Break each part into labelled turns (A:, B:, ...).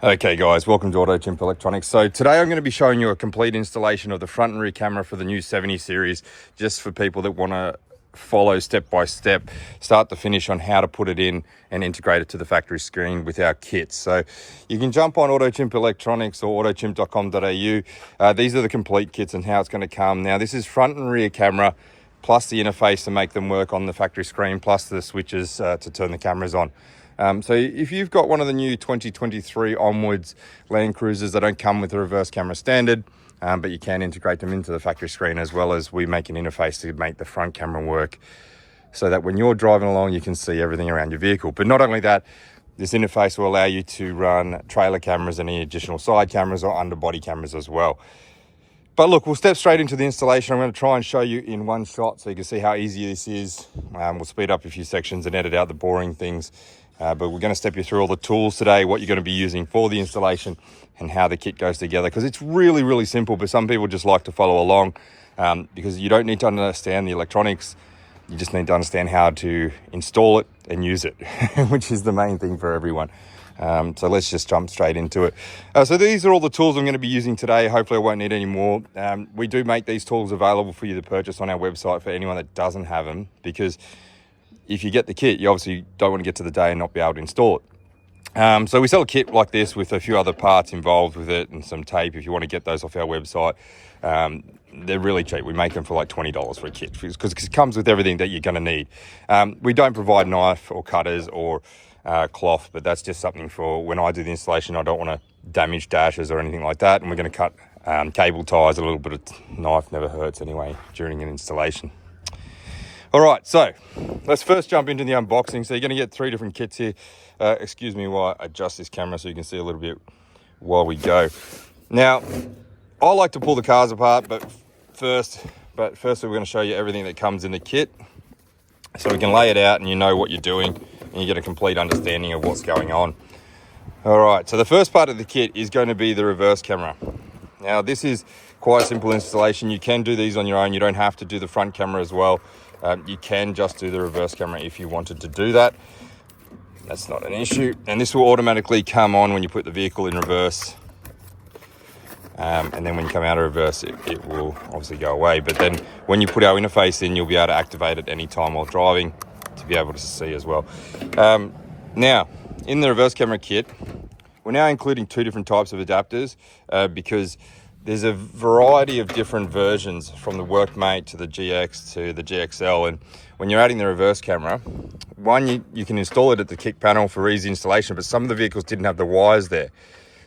A: Okay guys, welcome to AutoChimp Electronics. So today I'm going to be showing you a complete installation of the front and rear camera for the new 70 series, just for people that want to follow step by step, start to finish on how to put it in and integrate it to the factory screen with our kits. So you can jump on AutoChimp Electronics or autochimp.com.au. These are the complete kits and how it's going to come. Now this is front and rear camera, plus the interface to make them work on the factory screen, plus the switches to turn the cameras on. So if you've got one of the new 2023 onwards LandCruisers, they don't come with the reverse camera standard, but you can integrate them into the factory screen, as well as we make an interface to make the front camera work so that when you're driving along, you can see everything around your vehicle. But not only that, this interface will allow you to run trailer cameras and any additional side cameras or underbody cameras as well. But look, we'll step straight into the installation. I'm going to try and show you in one shot so you can see how easy this is. We'll speed up a few sections and edit out the boring things. But we're going to step you through all the tools today, what you're going to be using for the installation and how the kit goes together, because it's really, really simple, but some people just like to follow along because you don't need to understand the electronics. You just need to understand how to install it and use it, which is the main thing for everyone. So let's just jump straight into it. So these are all the tools I'm going to be using today. Hopefully I won't need any more. We do make these tools available for you to purchase on our website for anyone that doesn't have them, because if you get the kit, you obviously don't want to get to the day and not be able to install it. So we sell a kit like this with a few other parts involved with it and some tape if you want to get those off our website. They're really cheap. We make them for like $20 for a kit because it comes with everything that you're going to need. We don't provide knife or cutters or cloth, but that's just something for when I do the installation. I don't want to damage dashes or anything like that. And we're going to cut cable ties. A little bit of knife never hurts anyway during an installation. All right, so let's first jump into the unboxing. So you're going to get three different kits here. Excuse me while I adjust this camera so you can see a little bit while we go. Now, I like to pull the cars apart, but first we're going to show you everything that comes in the kit so we can lay it out and you know what you're doing and you get a complete understanding of what's going on. All right, so the first part of the kit is going to be the reverse camera. Now, this is quite a simple installation. You can do these on your own. You don't have to do the front camera as well. You can just do the reverse camera if you wanted to do that. That's not an issue. And this will automatically come on when you put the vehicle in reverse. And then when you come out of reverse, it will obviously go away. But then when you put our interface in, you'll be able to activate it any time while driving to be able to see as well. Now, in the reverse camera kit, we're now including two different types of adapters because there's a variety of different versions, from the Workmate to the GX to the GXL. And when you're adding the reverse camera, one, you can install it at the kick panel for easy installation, but some of the vehicles didn't have the wires there.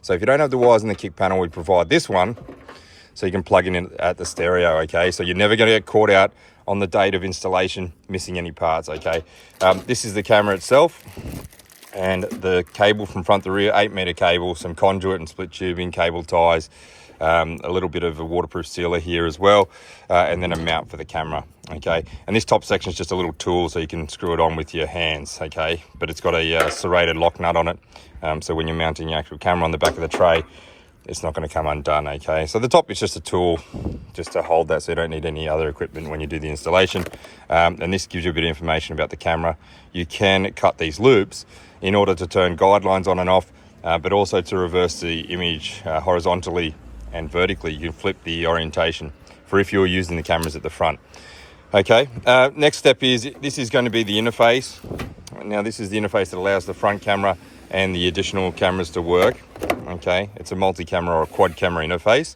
A: So if you don't have the wires in the kick panel, we provide this one so you can plug in at the stereo, okay? So you're never going to get caught out on the date of installation missing any parts, okay? This is the camera itself. And the cable from front to rear, 8-meter cable, some conduit and split tubing, cable ties, a little bit of a waterproof sealer here as well, and then a mount for the camera, okay? And this top section is just a little tool so you can screw it on with your hands, okay? But it's got a serrated lock nut on it, so when you're mounting your actual camera on the back of the tray, it's not going to come undone, okay? So the top is just a tool just to hold that, so you don't need any other equipment when you do the installation. And this gives you a bit of information about the camera. You can cut these loops in order to turn guidelines on and off, but also to reverse the image horizontally and vertically. You can flip the orientation for if you're using the cameras at the front. Okay, next step is, this is going to be the interface. Now this is the interface that allows the front camera and the additional cameras to work. Okay, it's a multi-camera or a quad camera interface.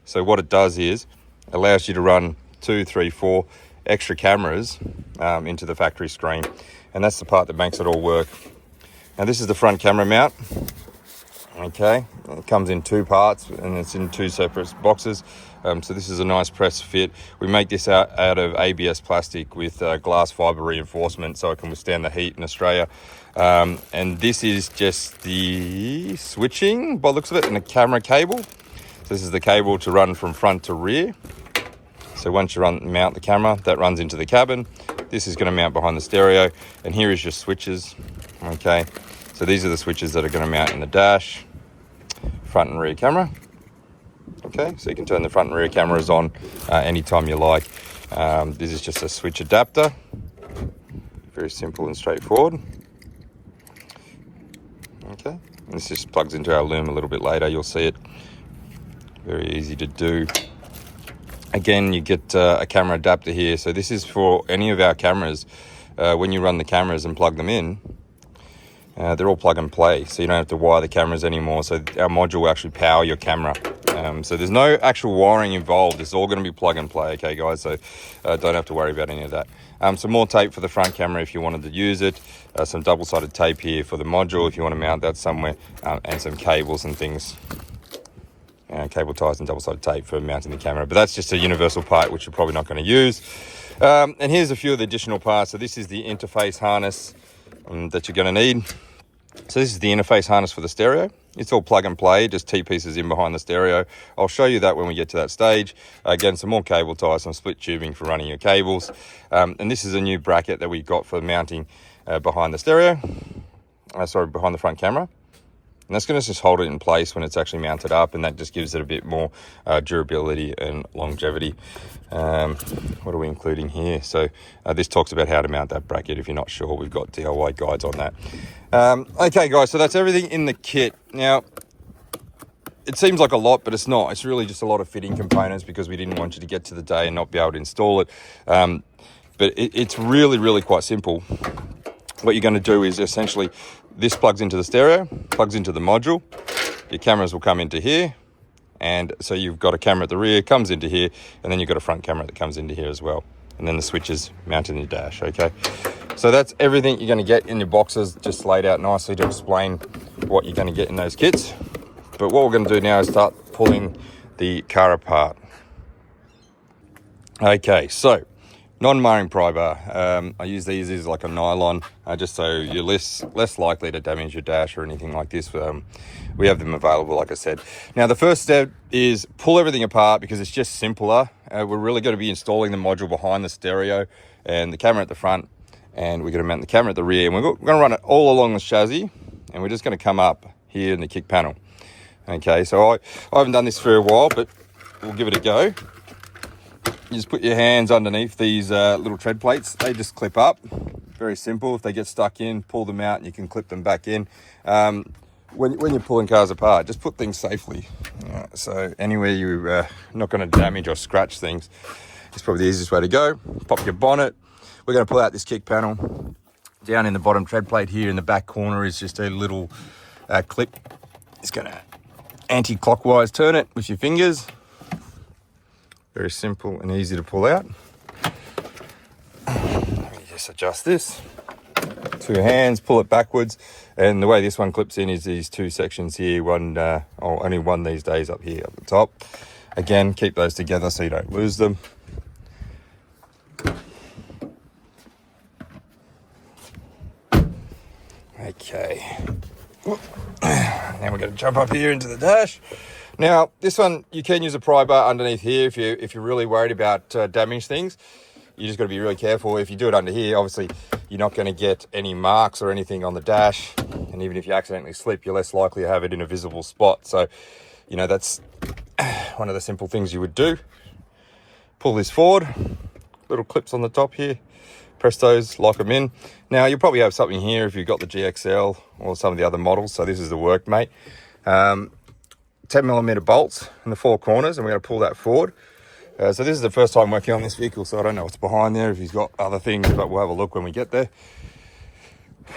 A: So what it does is allows you to run 2, 3, 4 extra cameras into the factory screen, and that's the part that makes it all work. Now this is the front camera mount. Okay, it comes in two parts and it's in two separate boxes. So this is a nice press fit. We make this out of ABS plastic with glass fiber reinforcement so it can withstand the heat in Australia. And this is just the switching, by the looks of it, and a camera cable. So this is the cable to run from front to rear. So once you mount the camera, that runs into the cabin. This is going to mount behind the stereo. And here is your switches. Okay, so these are the switches that are going to mount in the dash, front and rear camera. Okay, so you can turn the front and rear cameras on anytime you like. This is just a switch adapter. Very simple and straightforward. Okay, This just plugs into our loom a little bit later. You'll see it. Very easy to do. Again, you get a camera adapter here. So this is for any of our cameras. When you run the cameras and plug them in, they're all plug and play. So you don't have to wire the cameras anymore. So our module will actually power your camera. So there's no actual wiring involved. It's all going to be plug and play, okay, guys? So don't have to worry about any of that. Some more tape for the front camera if you wanted to use it. Some double-sided tape here for the module if you want to mount that somewhere. And some cables and things. Cable ties and double-sided tape for mounting the camera. But that's just a universal part, which you're probably not going to use. And here's a few of the additional parts. So this is the interface harness that you're going to need. So this is the interface harness for the stereo. It's all plug and play, just T-pieces in behind the stereo. I'll show you that when we get to that stage. Again, some more cable ties, some split tubing for running your cables. And this is a new bracket that we got for mounting behind the stereo. Behind the front camera. And that's going to just hold it in place when it's actually mounted up, and that just gives it a bit more durability and longevity. What are we including here? So this talks about how to mount that bracket. If you're not sure, we've got DIY guides on that. Okay, guys, so that's everything in the kit. Now, it seems like a lot, but it's not. It's really just a lot of fitting components because we didn't want you to get to the day and not be able to install it. But it's really, really quite simple. What you're going to do is essentially this plugs into the stereo, plugs into the module. Your cameras will come into here. And so you've got a camera at the rear, comes into here, and then you've got a front camera that comes into here as well. And then the switches mounted in your dash, okay? So that's everything you're going to get in your boxes, just laid out nicely to explain what you're going to get in those kits. But what we're going to do now is start pulling the car apart. Okay, so non-marring pry bar. I use these as like a nylon, just so you're less likely to damage your dash or anything like this. We have them available, like I said. Now, the first step is pull everything apart because it's just simpler. We're really going to be installing the module behind the stereo and the camera at the front, and we're going to mount the camera at the rear. And we're going to run it all along the chassis, and we're just going to come up here in the kick panel. Okay, so I haven't done this for a while, but we'll give it a go. You just put your hands underneath these little tread plates. They just clip up. Very simple. If they get stuck in, pull them out and you can clip them back in. When you're pulling cars apart, just put things safely. So anywhere you're not going to damage or scratch things, it's probably the easiest way to go. Pop your bonnet. We're going to pull out this kick panel. Down in the bottom tread plate here in the back corner is just a little clip. It's going to anti-clockwise turn it with your fingers. Very simple and easy to pull out. Let me just adjust this. 2 hands, pull it backwards. And the way this one clips in is these 2 sections here. Only one these days up here, up the top. Again, keep those together so you don't lose them. Okay. Now we're going to jump up here into the dash. Now, this one, you can use a pry bar underneath here if you're really worried about damage things. You just got to be really careful. If you do it under here, obviously, you're not going to get any marks or anything on the dash. And even if you accidentally slip, you're less likely to have it in a visible spot. So, that's one of the simple things you would do. Pull this forward. Little clips on the top here. Press those, lock them in. Now, you'll probably have something here if you've got the GXL or some of the other models. So this is the Workmate. 10mm bolts in the 4 corners, and we're going to pull that forward. So this is the first time working on this vehicle, so I don't know what's behind there, if he's got other things, but we'll have a look when we get there.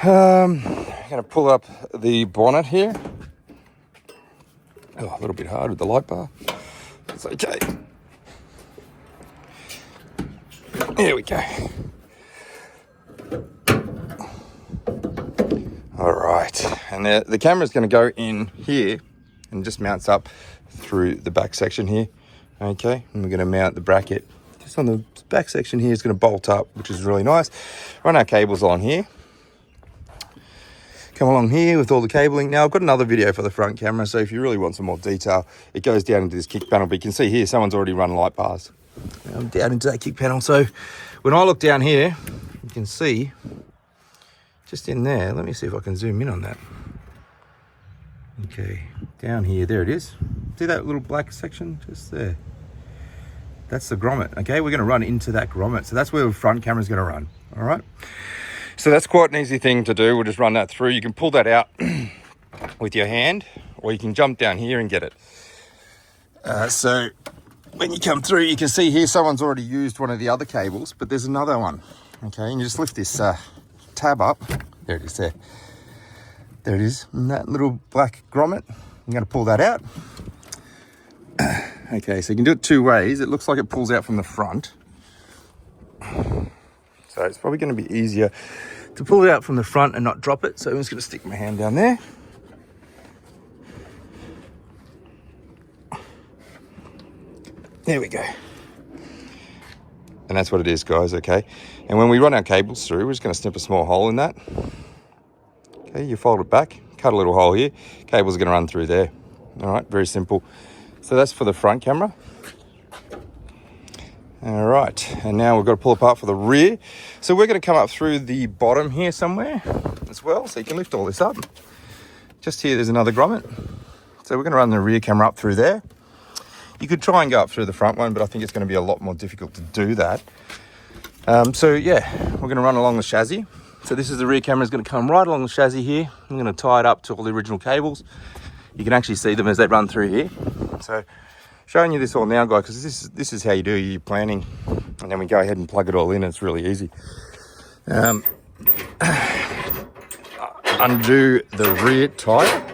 A: I'm going to pull up the bonnet here. Oh, a little bit hard with the light bar. It's okay. Here we go. All right, and the camera's going to go in here and just mounts up through the back section here. Okay, and we're going to mount the bracket just on the back section here. It's going to bolt up, which is really nice. Run our cables on here. Come along here with all the cabling. Now, I've got another video for the front camera, so if you really want some more detail, it goes down into this kick panel. But you can see here, someone's already run light bars. Now I'm down into that kick panel. So when I look down here, you can see just in there. Let me see if I can zoom in on that. Okay, down here, there it is. See that little black section just there? That's the grommet. Okay, we're going to run into that grommet. So that's where the front camera is going to run. All right. So that's quite an easy thing to do. We'll just run that through. You can pull that out with your hand, or you can jump down here and get it. So when you come through, you can see here someone's already used one of the other cables, but there's another one. Okay, and you just lift this tab up. There it is there. There it is, and that little black grommet. I'm going to pull that out. Okay, so you can do it two ways. It looks like it pulls out from the front. So it's probably going to be easier to pull it out from the front and not drop it. So I'm just going to stick my hand down there. There we go. And that's what it is, guys, okay? And when we run our cables through, we're just going to snip a small hole in that. Okay, you fold it back, cut a little hole here. Cable's going to run through there. All right, very simple. So that's for the front camera. All right, and now we've got to pull apart for the rear. So we're going to come up through the bottom here somewhere as well, so you can lift all this up. Just here, there's another grommet. So we're going to run the rear camera up through there. You could try and go up through the front one, but I think it's going to be a lot more difficult to do that. So yeah, we're going to run along the chassis. So this is the rear camera, is going to come right along the chassis here. I'm going to tie it up to all the original cables. You can actually see them as they run through here. So showing you this all now, guys, because this is how you do your planning. And then we go ahead and plug it all in. It's really easy. Undo the rear tire.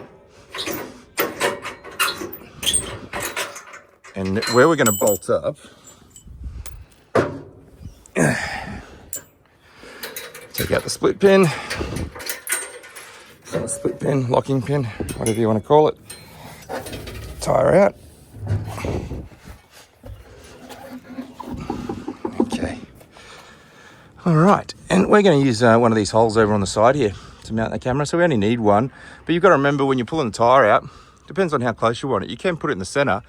A: And where we're going to bolt up, take out the split pin, locking pin, whatever you want to call it. Tire out. Okay. All right, and we're going to use one of these holes over on the side here to mount the camera. So we only need one, but you've got to remember when you're pulling the tire out, depends on how close you want it. You can put it in the center,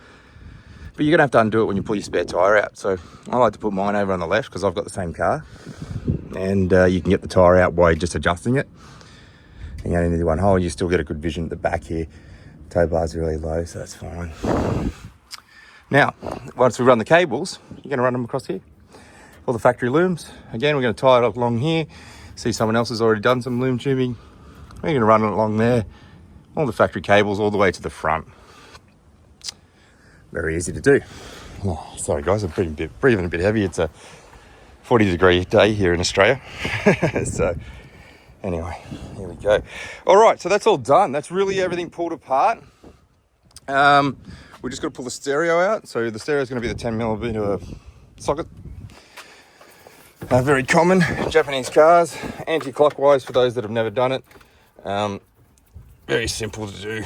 A: but you're going to have to undo it when you pull your spare tire out. So I like to put mine over on the left because I've got the same car. And you can get the tire out by just adjusting it. And you only need one hole. You still get a good vision at the back here. Tow bar's really low, so that's fine. Now, once we run the cables, you're going to run them across here. All the factory looms. Again, we're going to tie it up along here. See someone else has already done some loom tubing. We're going to run it along there. All the factory cables all the way to the front. Very easy to do. Oh, sorry guys, I'm breathing a bit heavy. It's a 40-degree day here in Australia. So anyway, here we go. All right, so that's all done. That's really everything pulled apart. We just got to pull the stereo out. So the stereo is going to be the 10mm socket. Very common Japanese cars, anti-clockwise for those that have never done it. Very simple to do.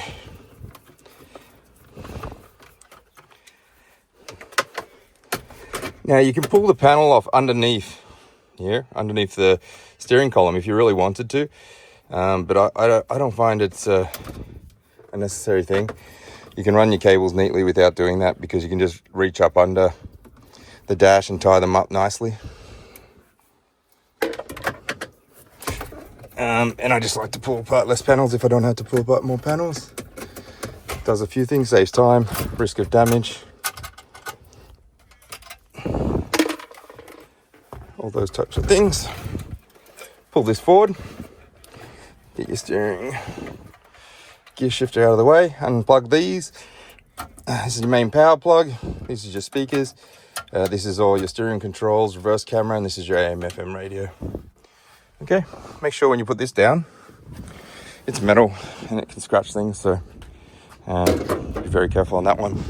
A: Now you can pull the panel off underneath here, underneath the steering column if you really wanted to, but I don't find it's a necessary thing. You can run your cables neatly without doing that because you can just reach up under the dash and tie them up nicely. And I just like to pull apart less panels if I don't have to pull apart more panels. Does a few things, saves time, risk of damage. All those types of things. Pull this forward, get your steering gear shifter out of the way, unplug these. This is your main power plug, this is your speakers, this is all your steering controls, reverse camera, and this is your AM/FM radio. Okay, make sure when you put this down, it's metal and it can scratch things, so be very careful on that one.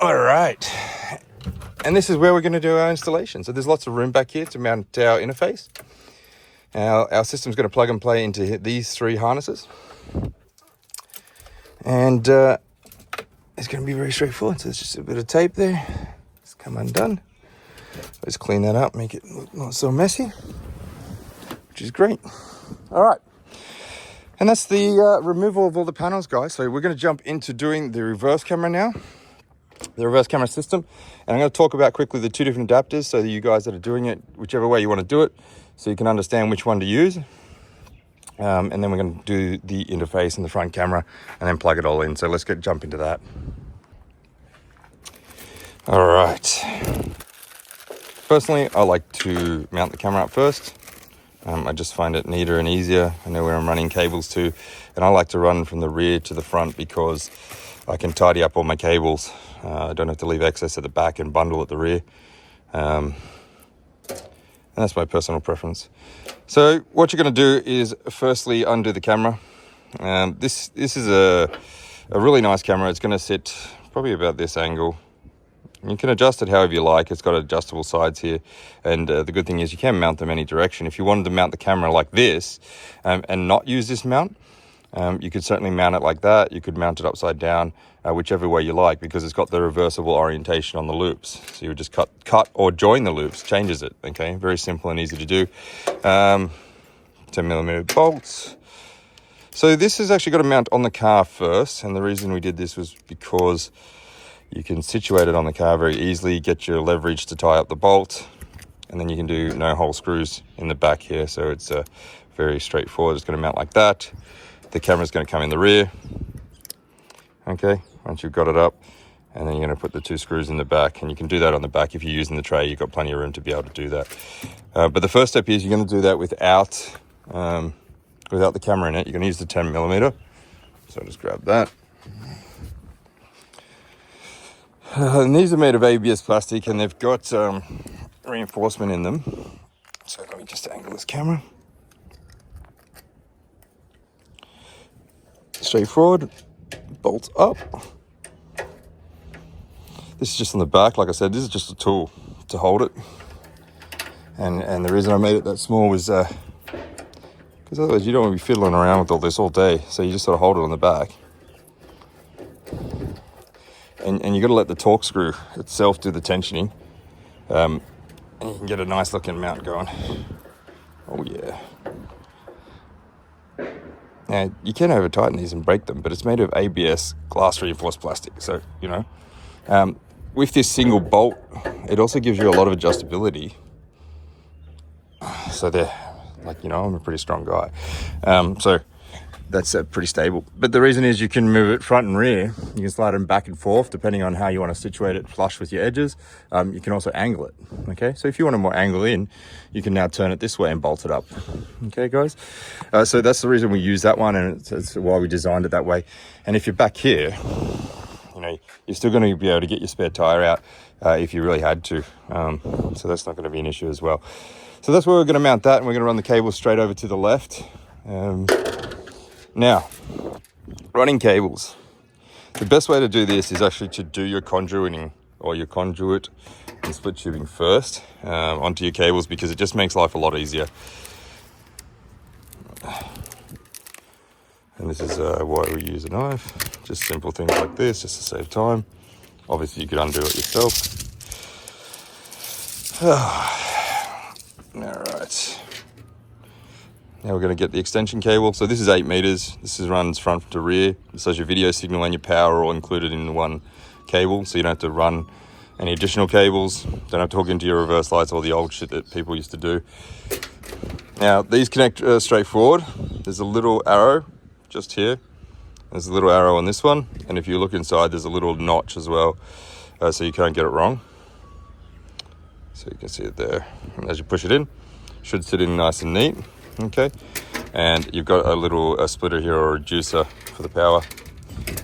A: All right. And this is where we're going to do our installation. So there's lots of room back here to mount our interface. Our system's going to plug and play into these three harnesses. And it's going to be very straightforward. So there's just a bit of tape there. It's come undone. Let's clean that up, make it look not so messy, which is great. All right. And that's the removal of all the panels, guys. So we're going to jump into doing the reverse camera now. The reverse camera system, and I'm going to talk about quickly the two different adapters so that you guys that are doing it whichever way you want to do it, so you can understand which one to use, and then we're going to do the interface and the front camera and then plug it all in. So let's jump into that. All right, personally I like to mount the camera up first, I just find it neater and easier. I know where I'm running cables to, and I like to run from the rear to the front because I can tidy up all my cables. I don't have to leave excess at the back and bundle at the rear. And that's my personal preference. So what you're going to do is firstly undo the camera. This is a really nice camera. It's going to sit probably about this angle. You can adjust it however you like. It's got adjustable sides here, and the good thing is you can mount them any direction. If you wanted to mount the camera like this and not use this mount, you could certainly mount it like that. You could mount it upside down, whichever way you like, because it's got the reversible orientation on the loops. So you would just cut or join the loops, changes it. Okay, very simple and easy to do. 10mm bolts. So this has actually got to mount on the car first, and the reason we did this was because you can situate it on the car very easily, get your leverage to tie up the bolt, and then you can do no-hole screws in the back here. So it's very straightforward. It's going to mount like that. The camera's going to come in the rear. Okay, once you've got it up, and then you're going to put the 2 screws in the back, and you can do that on the back. If you're using the tray, you've got plenty of room to be able to do that. But the first step is you're going to do that without the camera in it. You're going to use the 10mm. So just grab that. And these are made of ABS plastic, and they've got reinforcement in them. So let me just angle this camera. Straightforward, bolts up. This is just on the back. Like I said, this is just a tool to hold it. And the reason I made it that small was because otherwise you don't want to be fiddling around with all this all day. So you just sort of hold it on the back. And you got to let the torque screw itself do the tensioning. And you can get a nice looking mount going. Oh yeah. Now, you can over tighten these and break them, but it's made of ABS glass reinforced plastic. So, you know, with this single bolt, it also gives you a lot of adjustability. So they're like, you know, I'm a pretty strong guy. So that's pretty stable. But the reason is you can move it front and rear. You can slide them back and forth depending on how you want to situate it flush with your edges. You can also angle it. Okay, so if you want a more angle in, you can now turn it this way and bolt it up. Okay, guys. So that's the reason we use that one, and it's why we designed it that way. And if you're back here, you know, you're still going to be able to get your spare tire out if you really had to. So that's not going to be an issue as well. So that's where we're going to mount that, and we're going to run the cable straight over to the left. Now, running cables. The best way to do this is actually to do your conduiting or your conduit and split tubing first onto your cables, because it just makes life a lot easier. And this is why we use a knife. Just simple things like this, just to save time. Obviously, you could undo it yourself. All right. Now we're going to get the extension cable. So this is 8 meters. This runs front to rear. This has your video signal and your power all included in one cable, so you don't have to run any additional cables. Don't have to hook into your reverse lights, all the old shit that people used to do. Now these connect straightforward. There's a little arrow just here. There's a little arrow on this one, and if you look inside, there's a little notch as well, so you can't get it wrong. So you can see it there. And as you push it in, it should sit in nice and neat. Okay, and you've got a little splitter here or a reducer for the power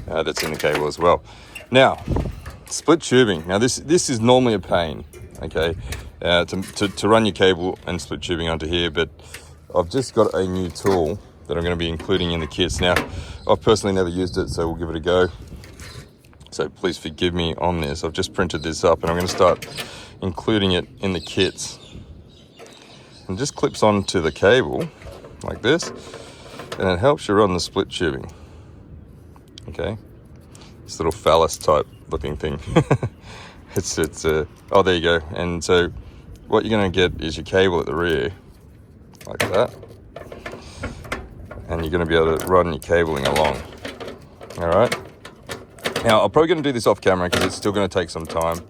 A: that's in the cable as well. Now, split tubing. Now this is normally a pain, okay, to run your cable and split tubing onto here, but I've just got a new tool that I'm going to be including in the kits. Now, I've personally never used it, so we'll give it a go. So please forgive me on this. I've just printed this up, and I'm going to start including it in the kits. And just clips onto the cable like this, and it helps you run the split tubing. Okay, this little phallus type looking thing. Oh, there you go. And so what you're going to get is your cable at the rear like that, and you're going to be able to run your cabling along. All right, now I'm probably going to do this off camera because it's still going to take some time.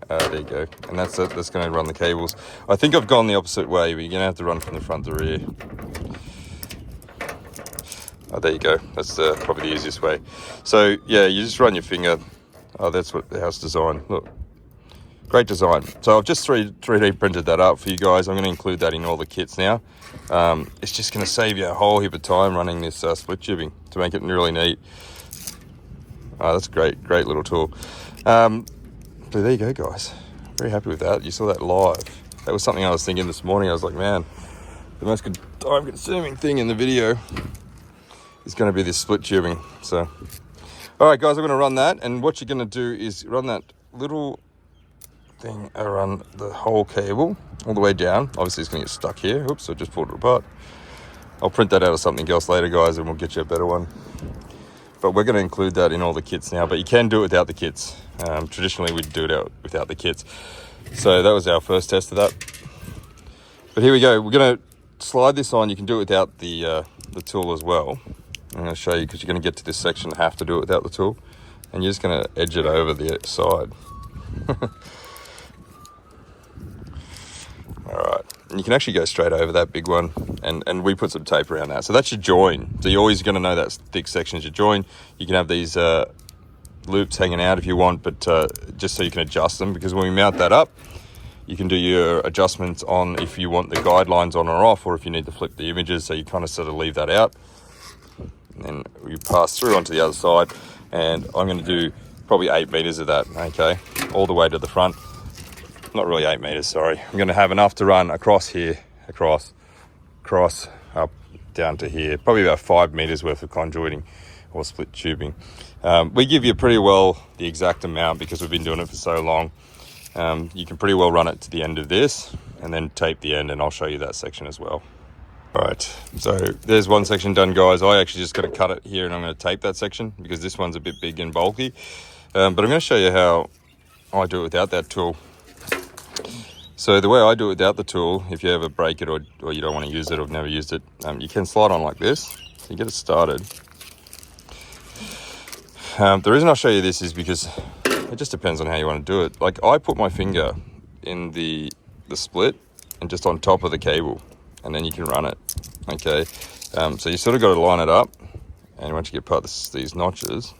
A: There you go, and that's it. That's going to run the cables. I think I've gone the opposite way, but you're going to have to run from the front to the rear. Oh, there you go. That's probably the easiest way. So yeah, you just run your finger. Oh, that's what the house designed. Look, Great design. So I've just 3D printed that up for you guys. I'm going to include that in all the kits now. It's just going to save you a whole heap of time running this split tubing to make it really neat. Oh, that's great little tool. So there you go, guys. Very happy with that. You saw that live. That was something I was thinking this morning. I was like, man, the most time-consuming thing in the video is going to be this split tubing. So, all right, guys, I'm going to run that. And what you're going to do is run that little thing around the whole cable all the way down. Obviously, it's going to get stuck here. Oops, I just pulled it apart. I'll print that out of something else later, guys, and we'll get you a better one. But we're going to include that in all the kits now. But you can do it without the kits. Traditionally, we'd do it without the kits. So that was our first test of that. But here we go. We're going to slide this on. You can do it without the tool as well. I'm going to show you because you're going to get to this section and have to do it without the tool. And you're just going to edge it over the side. All right. And you can actually go straight over that big one. And we put some tape around that. So that's your join. So you're always going to know that thick section is your join. You can have these loops hanging out if you want, but just so you can adjust them, because when we mount that up, you can do your adjustments on if you want the guidelines on or off, or if you need to flip the images. So you kind of sort of leave that out. And then we pass through onto the other side. And I'm going to do probably 8 meters of that, okay, all the way to the front. Not really 8 meters, sorry. I'm going to have enough to run across here, across, up, down to here. Probably about 5 meters worth of conduiting or split tubing. We give you pretty well the exact amount because we've been doing it for so long. You can pretty well run it to the end of this and then tape the end, and I'll show you that section as well. All right, so there's one section done, guys. I actually just got to cut it here and I'm going to tape that section because this one's a bit big and bulky. But I'm going to show you how I do it without that tool. So the way I do it without the tool, if you ever break it or you don't want to use it or have never used it, you can slide on like this. So you get it started. The reason I'll show you this is because it just depends on how you want to do it. Like I put my finger in the split and just on top of the cable, and then you can run it, okay? So you sort of got to line it up, and once you get past these notches,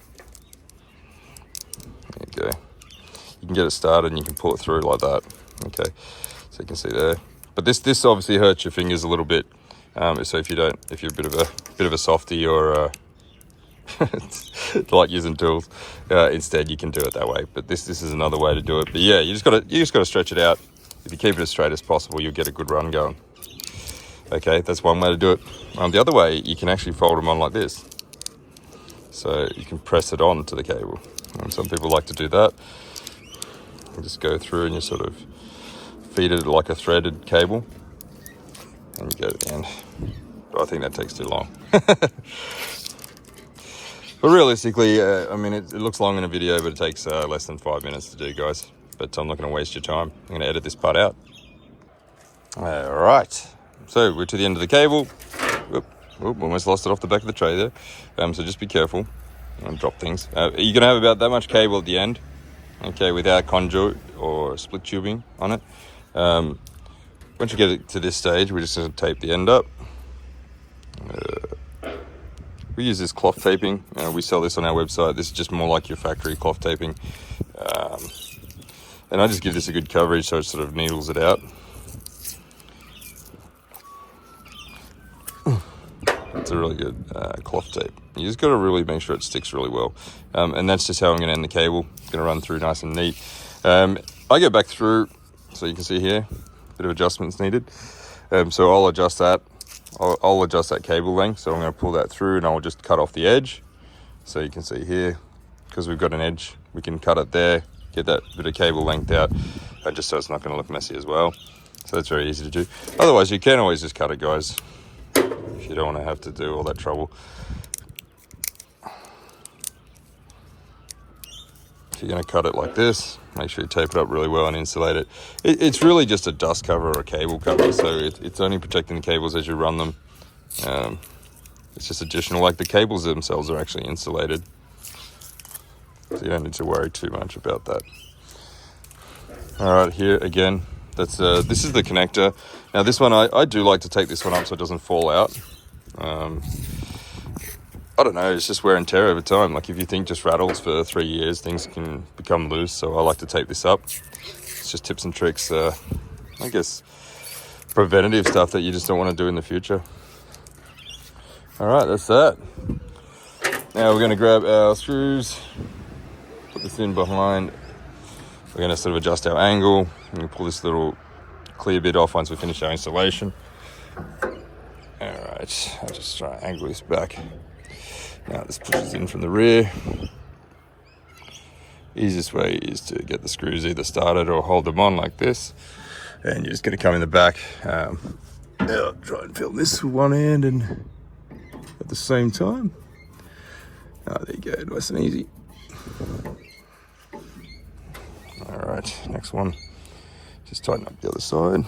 A: there you go. You can get it started and you can pull it through like that, okay? So you can see there. But this obviously hurts your fingers a little bit. So if you're a bit of a softie or like using tools, instead you can do it that way. But this is another way to do it. But yeah, you just got to stretch it out. If you keep it as straight as possible, you'll get a good run going. Okay, that's one way to do it. The other way, you can actually fold them on like this. So you can press it on to the cable. Some people like to do that. You just go through and you sort of feed it like a threaded cable. And you go to the end. But I think that takes too long. But realistically, I mean, it looks long in a video, but it takes less than 5 minutes to do, guys. But I'm not going to waste your time. I'm going to edit this part out. All right. So we're to the end of the cable. Whoop, almost lost it off the back of the tray there. So just be careful. Don't drop things. You're going to have about that much cable at the end. Okay, without conduit or split tubing on it. Once you get it to this stage, we're just going to tape the end up. We use this cloth taping. We sell this on our website. This is just more like your factory cloth taping. And I just give this a good coverage so it sort of needles it out. It's a really good cloth tape. You just got to really make sure it sticks really well. And that's just how I'm going to end the cable. It's going to run through nice and neat. I go back through, so you can see here, a bit of adjustments needed. So I'll adjust that. I'll adjust that cable length. So I'm going to pull that through and I'll just cut off the edge. So you can see here, because we've got an edge, we can cut it there, get that bit of cable length out, just so it's not going to look messy as well. So that's very easy to do. Otherwise, you can always just cut it, guys, if you don't want to have to do all that trouble. If you're going to cut it like this, make sure you tape it up really well and insulate it. It's really just a dust cover or a cable cover, so it's only protecting the cables as you run them. It's just additional, like the cables themselves are actually insulated, so you don't need to worry too much about that. All right, here again, this is the connector. Now this one, I do like to take this one up so it doesn't fall out. I don't know, it's just wear and tear over time. Like if you think just rattles for 3 years, things can become loose. So I like to tape this up it's just tips and tricks, I guess preventative stuff that you just don't want to do in the future. All right, that's that. Now we're going to grab our screws, put this in behind. We're going to sort of adjust our angle and pull this little clear bit off once we finish our installation. All right, I'll just try and angle this back. Now this pushes in from the rear. Easiest way is to get the screws either started or hold them on like this. And you're just going to come in the back. I'll try and film this with one hand and at the same time. There you go, nice and easy. All right, next one. Just tighten up the other side.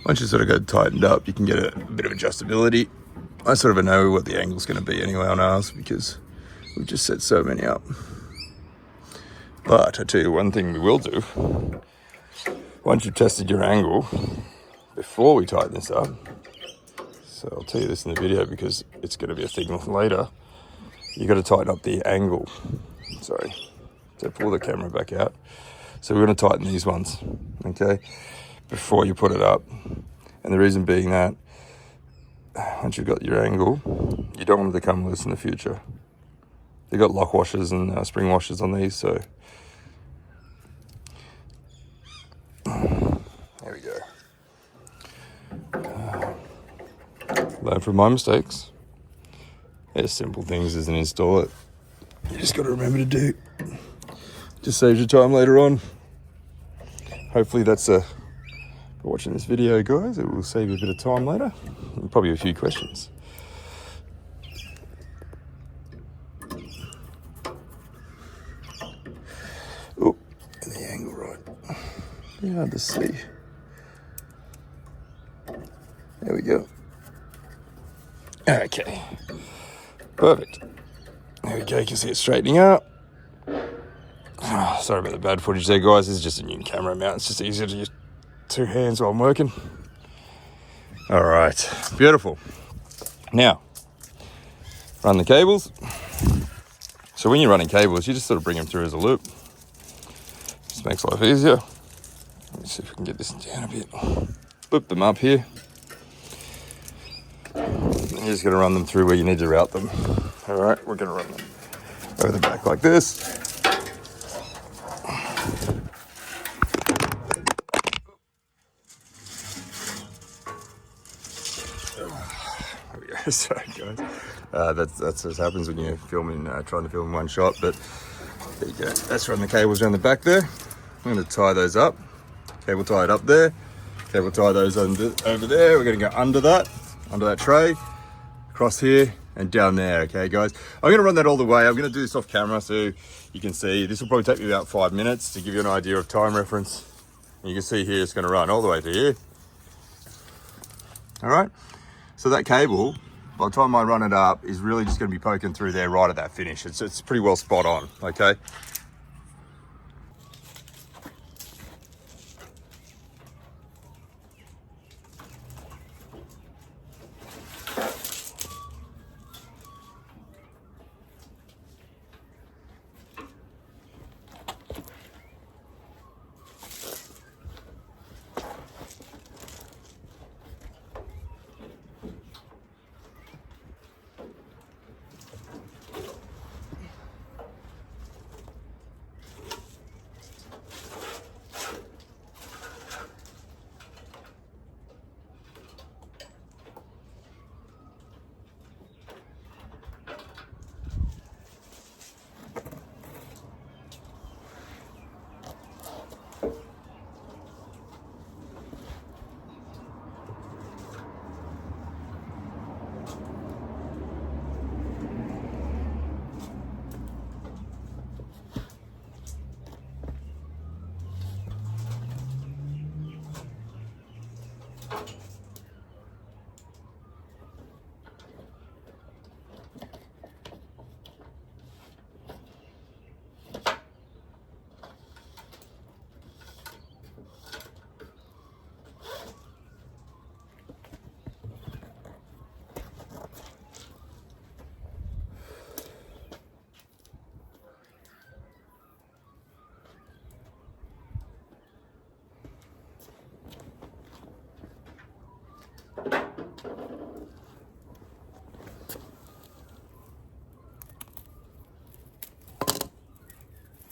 A: Once you sort of got tightened up, you can get a bit of adjustability. I sort of know what the angle's going to be anyway on ours because we've just set so many up. But I tell you one thing we will do. Once you've tested your angle, before we tighten this up, so I'll tell you this in the video because it's going to be a thing later, you got to tighten up the angle. Sorry, so pull the camera back out. So we're going to tighten these ones, okay, before you put it up. And the reason being that once you've got your angle, you don't want them to come loose in the future. They've got lock washers and spring washers on these, so there we go. Learn from my mistakes. There's simple things as an install it. You just got to remember to do. Just saves you time later on. Hopefully that's for watching this video, guys. It will save you a bit of time later and probably a few questions. Oh, and the angle right. Yeah, hard to see. There we go. Okay, perfect. There we go, you can see it straightening up. Oh, sorry about the bad footage there, guys. This is just a new camera mount. It's just easier to use two hands while I'm working. All right, beautiful. Now, run the cables. So when you're running cables, you just sort of bring them through as a loop. Just makes life easier. Let me see if we can get this down a bit. Loop them up here. You're just going to run them through where you need to route them. All right, we're going to run them over the back like this. There we go. Sorry, guys. That's what happens when you're filming, trying to film in one shot. But there you go. Let's run the cables around the back there. I'm going to tie those up. Cable tie it up there. Cable tie those over there. We're going to go under that tray. Across here and down there, okay guys? I'm gonna run that all the way. I'm gonna do this off camera so you can see. This will probably take me about 5 minutes to give you an idea of time reference. And you can see here it's gonna run all the way to here. All right, so that cable, by the time I run it up, is really just gonna be poking through there right at that finish. It's pretty well spot on, okay?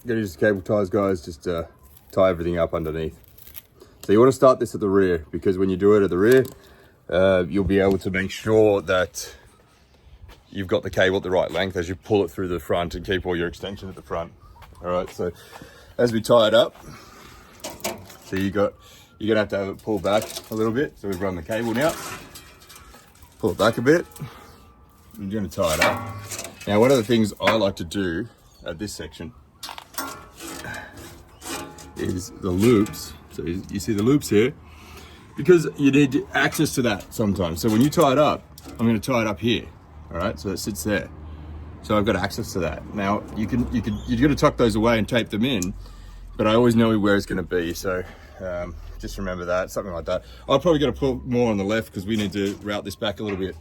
A: You're gonna use the cable ties, guys, just to tie everything up underneath. So you want to start this at the rear, because when you do it at the rear, you'll be able to make sure that you've got the cable at the right length as you pull it through the front and keep all your extension at the front. All right, so as we tie it up, so you're gonna have it pulled back a little bit. So we've run the cable now, pull it back a bit, and you're gonna tie it up. Now, one of the things I like to do at this section is the loops. So you see the loops here, because you need access to that sometimes. So when you tie it up, I'm gonna tie it up here. All right, so it sits there. So I've got access to that. Now you're gonna tuck those away and tape them in, but I always know where it's gonna be. So just remember that, something like that. I'll probably gotta put more on the left because we need to route this back a little bit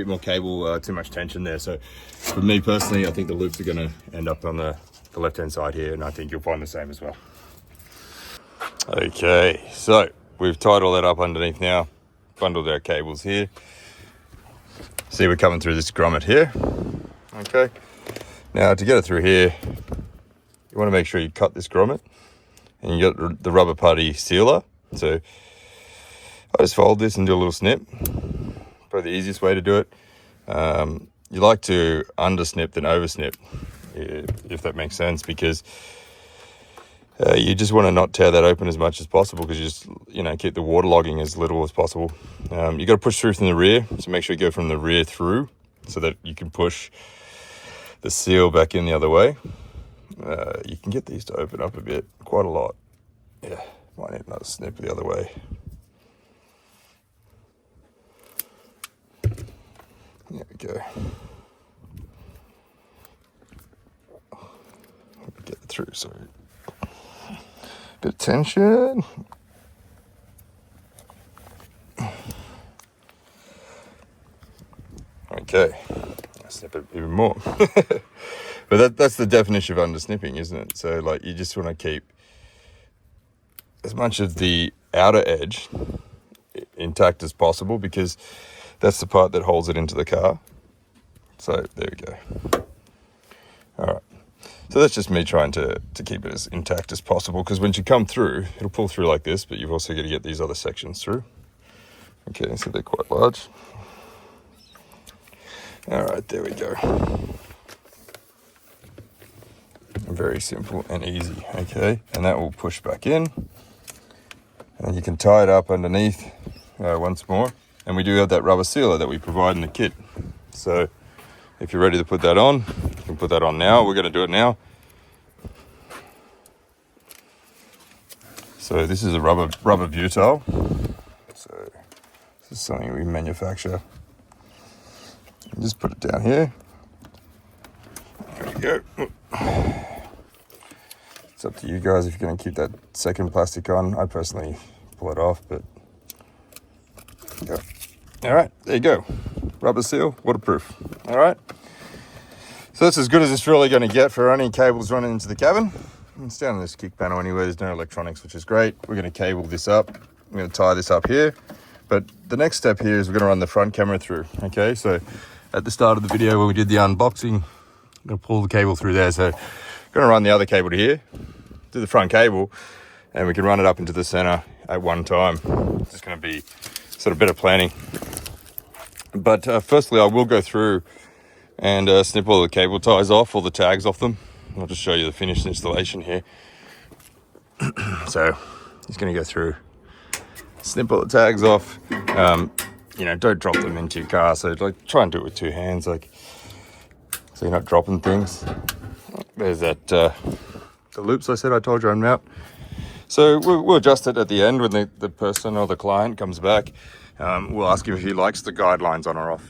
A: more cable, too much tension there. So for me personally, I think the loops are gonna end up on the left-hand side here, and I think you'll find the same as well. Okay, so we've tied all that up underneath now, bundled our cables here. See, we're coming through this grommet here. Okay, now to get it through here, you want to make sure you cut this grommet, and you got the rubber putty sealer. So I just fold this and do a little snip. Probably the easiest way to do it. You like to undersnip than oversnip, if that makes sense, because you just want to not tear that open as much as possible, because you just, keep the water logging as little as possible. You got to push through from the rear, so make sure you go from the rear through so that you can push the seal back in the other way. You can get these to open up a bit, quite a lot. Yeah, might need another snip the other way. There we go. Get it through, sorry. Bit of tension. Okay, I'll snip it even more. But that's the definition of undersnipping, isn't it? So like, you just want to keep as much of the outer edge intact as possible, because that's the part that holds it into the car. So there we go. All right. So that's just me trying to keep it as intact as possible, because when you come through, it'll pull through like this, but you've also got to get these other sections through. Okay, so they're quite large. All right, there we go. Very simple and easy, okay? And that will push back in. And you can tie it up underneath once more. And we do have that rubber sealer that we provide in the kit. So if you're ready to put that on, you can put that on now. We're going to do it now. So this is a rubber butyl. So this is something we manufacture. Just put it down here. There we go. It's up to you guys if you're going to keep that second plastic on. I personally pull it off, but yeah. All right, there you go. Rubber seal, waterproof. All right. So that's as good as it's really going to get for any cables running into the cabin. It's down on this kick panel anyway. There's no electronics, which is great. We're going to cable this up. I'm going to tie this up here. But the next step here is we're going to run the front camera through. Okay, so at the start of the video when we did the unboxing, I'm going to pull the cable through there. So I'm going to run the other cable to here, do the front cable, and we can run it up into the center at one time. It's just going to be sort of better planning. But firstly, I will go through and snip all the cable ties off, all the tags off them. I'll just show you the finished installation here. So just going to go through, snip all the tags off. Don't drop them into your car. So like, try and do it with two hands, so you're not dropping things. There's that the loops I said I told you I'd mount. So we'll adjust it at the end when the person or the client comes back. We'll ask him if he likes the guidelines on or off,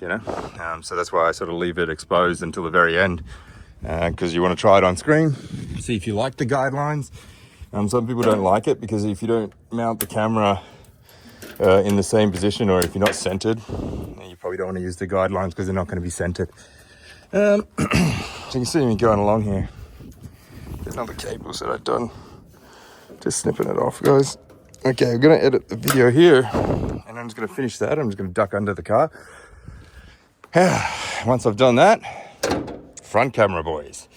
A: so that's why I sort of leave it exposed until the very end, because you want to try it on screen, see if you like the guidelines. Some people don't like it because if you don't mount the camera in the same position, or if you're not centered, you probably don't want to use the guidelines because they're not going to be centered. So you can see me going along here. Get another cables that I've done. Just snipping it off, guys. Okay, I'm going to edit the video here, and I'm just going to finish that. I'm just going to duck under the car. Once I've done that, front camera, boys,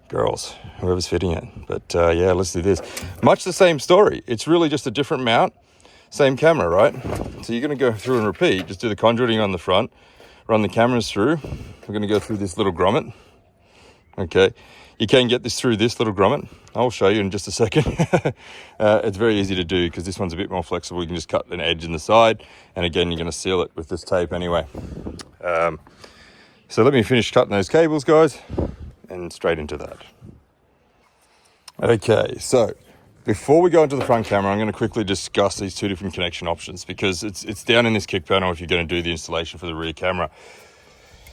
A: girls, whoever's fitting it. But yeah, let's do this. Much the same story. It's really just a different mount, same camera, right? So you're going to go through and repeat. Just do the conduiting on the front, run the cameras through. We're going to go through this little grommet. Okay, you can get this through this little grommet. I'll show you in just a second. It's very easy to do because this one's a bit more flexible. You can just cut an edge in the side, and again, you're going to seal it with this tape anyway. So let me finish cutting those cables, guys, and straight into that. Okay, so before we go into the front camera, I'm going to quickly discuss these two different connection options because it's down in this kick panel if you're going to do the installation for the rear camera.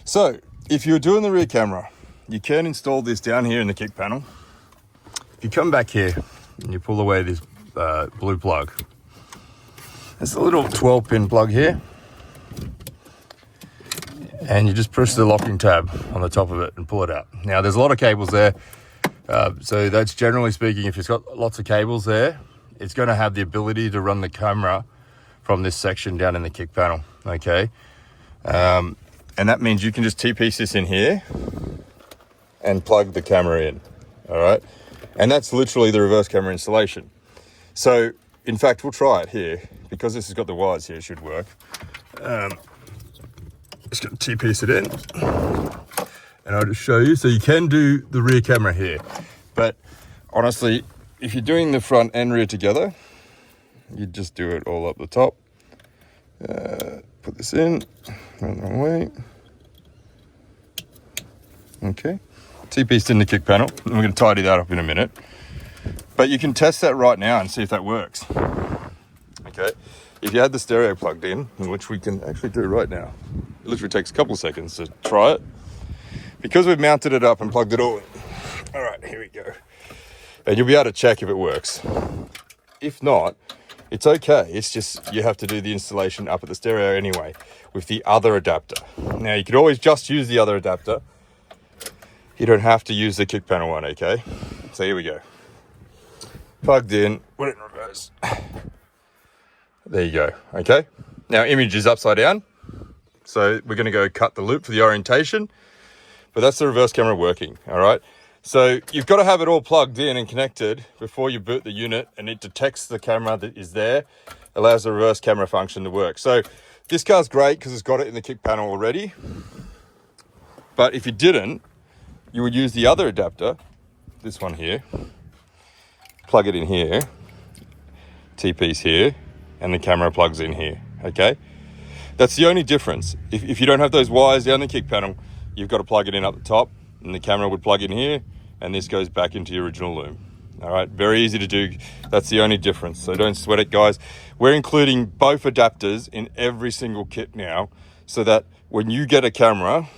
A: So if you're doing the rear camera, you can install this down here in the kick panel. If you come back here and you pull away this blue plug, there's a little 12-pin plug here, and you just push the locking tab on the top of it and pull it out. Now, there's a lot of cables there, so that's generally speaking, if it's got lots of cables there, it's going to have the ability to run the camera from this section down in the kick panel, okay? And that means you can just T-piece this in here and plug the camera in, all right? And that's literally the reverse camera installation. So, in fact, we'll try it here. Because this has got the wires here, it should work. Just going to T-piece it in. And I'll just show you. So you can do the rear camera here. But honestly, if you're doing the front and rear together, you just do it all up the top. Put this in, wrong way. Okay. T-pieced in the kick panel. And we're going to tidy that up in a minute. But you can test that right now and see if that works. Okay. If you had the stereo plugged in, which we can actually do right now, it literally takes a couple of seconds to try it. Because we've mounted it up and plugged it all in. All right, here we go. And you'll be able to check if it works. If not, it's okay. It's just you have to do the installation up at the stereo anyway with the other adapter. Now, you could always just use the other adapter. You don't have to use the kick panel one, okay? So here we go. Plugged in, put it in reverse. There you go, okay? Now, image is upside down. So we're gonna go cut the loop for the orientation, but that's the reverse camera working, all right? So you've got to have it all plugged in and connected before you boot the unit, and it detects the camera that is there, allows the reverse camera function to work. So this car's great because it's got it in the kick panel already. But if you didn't, you would use the other adapter, this one here, plug it in here, T-piece here, and the camera plugs in here, okay? That's the only difference. If you don't have those wires down the kick panel, you've got to plug it in up the top, and the camera would plug in here, and this goes back into your original loom. All right, very easy to do. That's the only difference, so don't sweat it, guys. We're including both adapters in every single kit now, so that when you get a camera,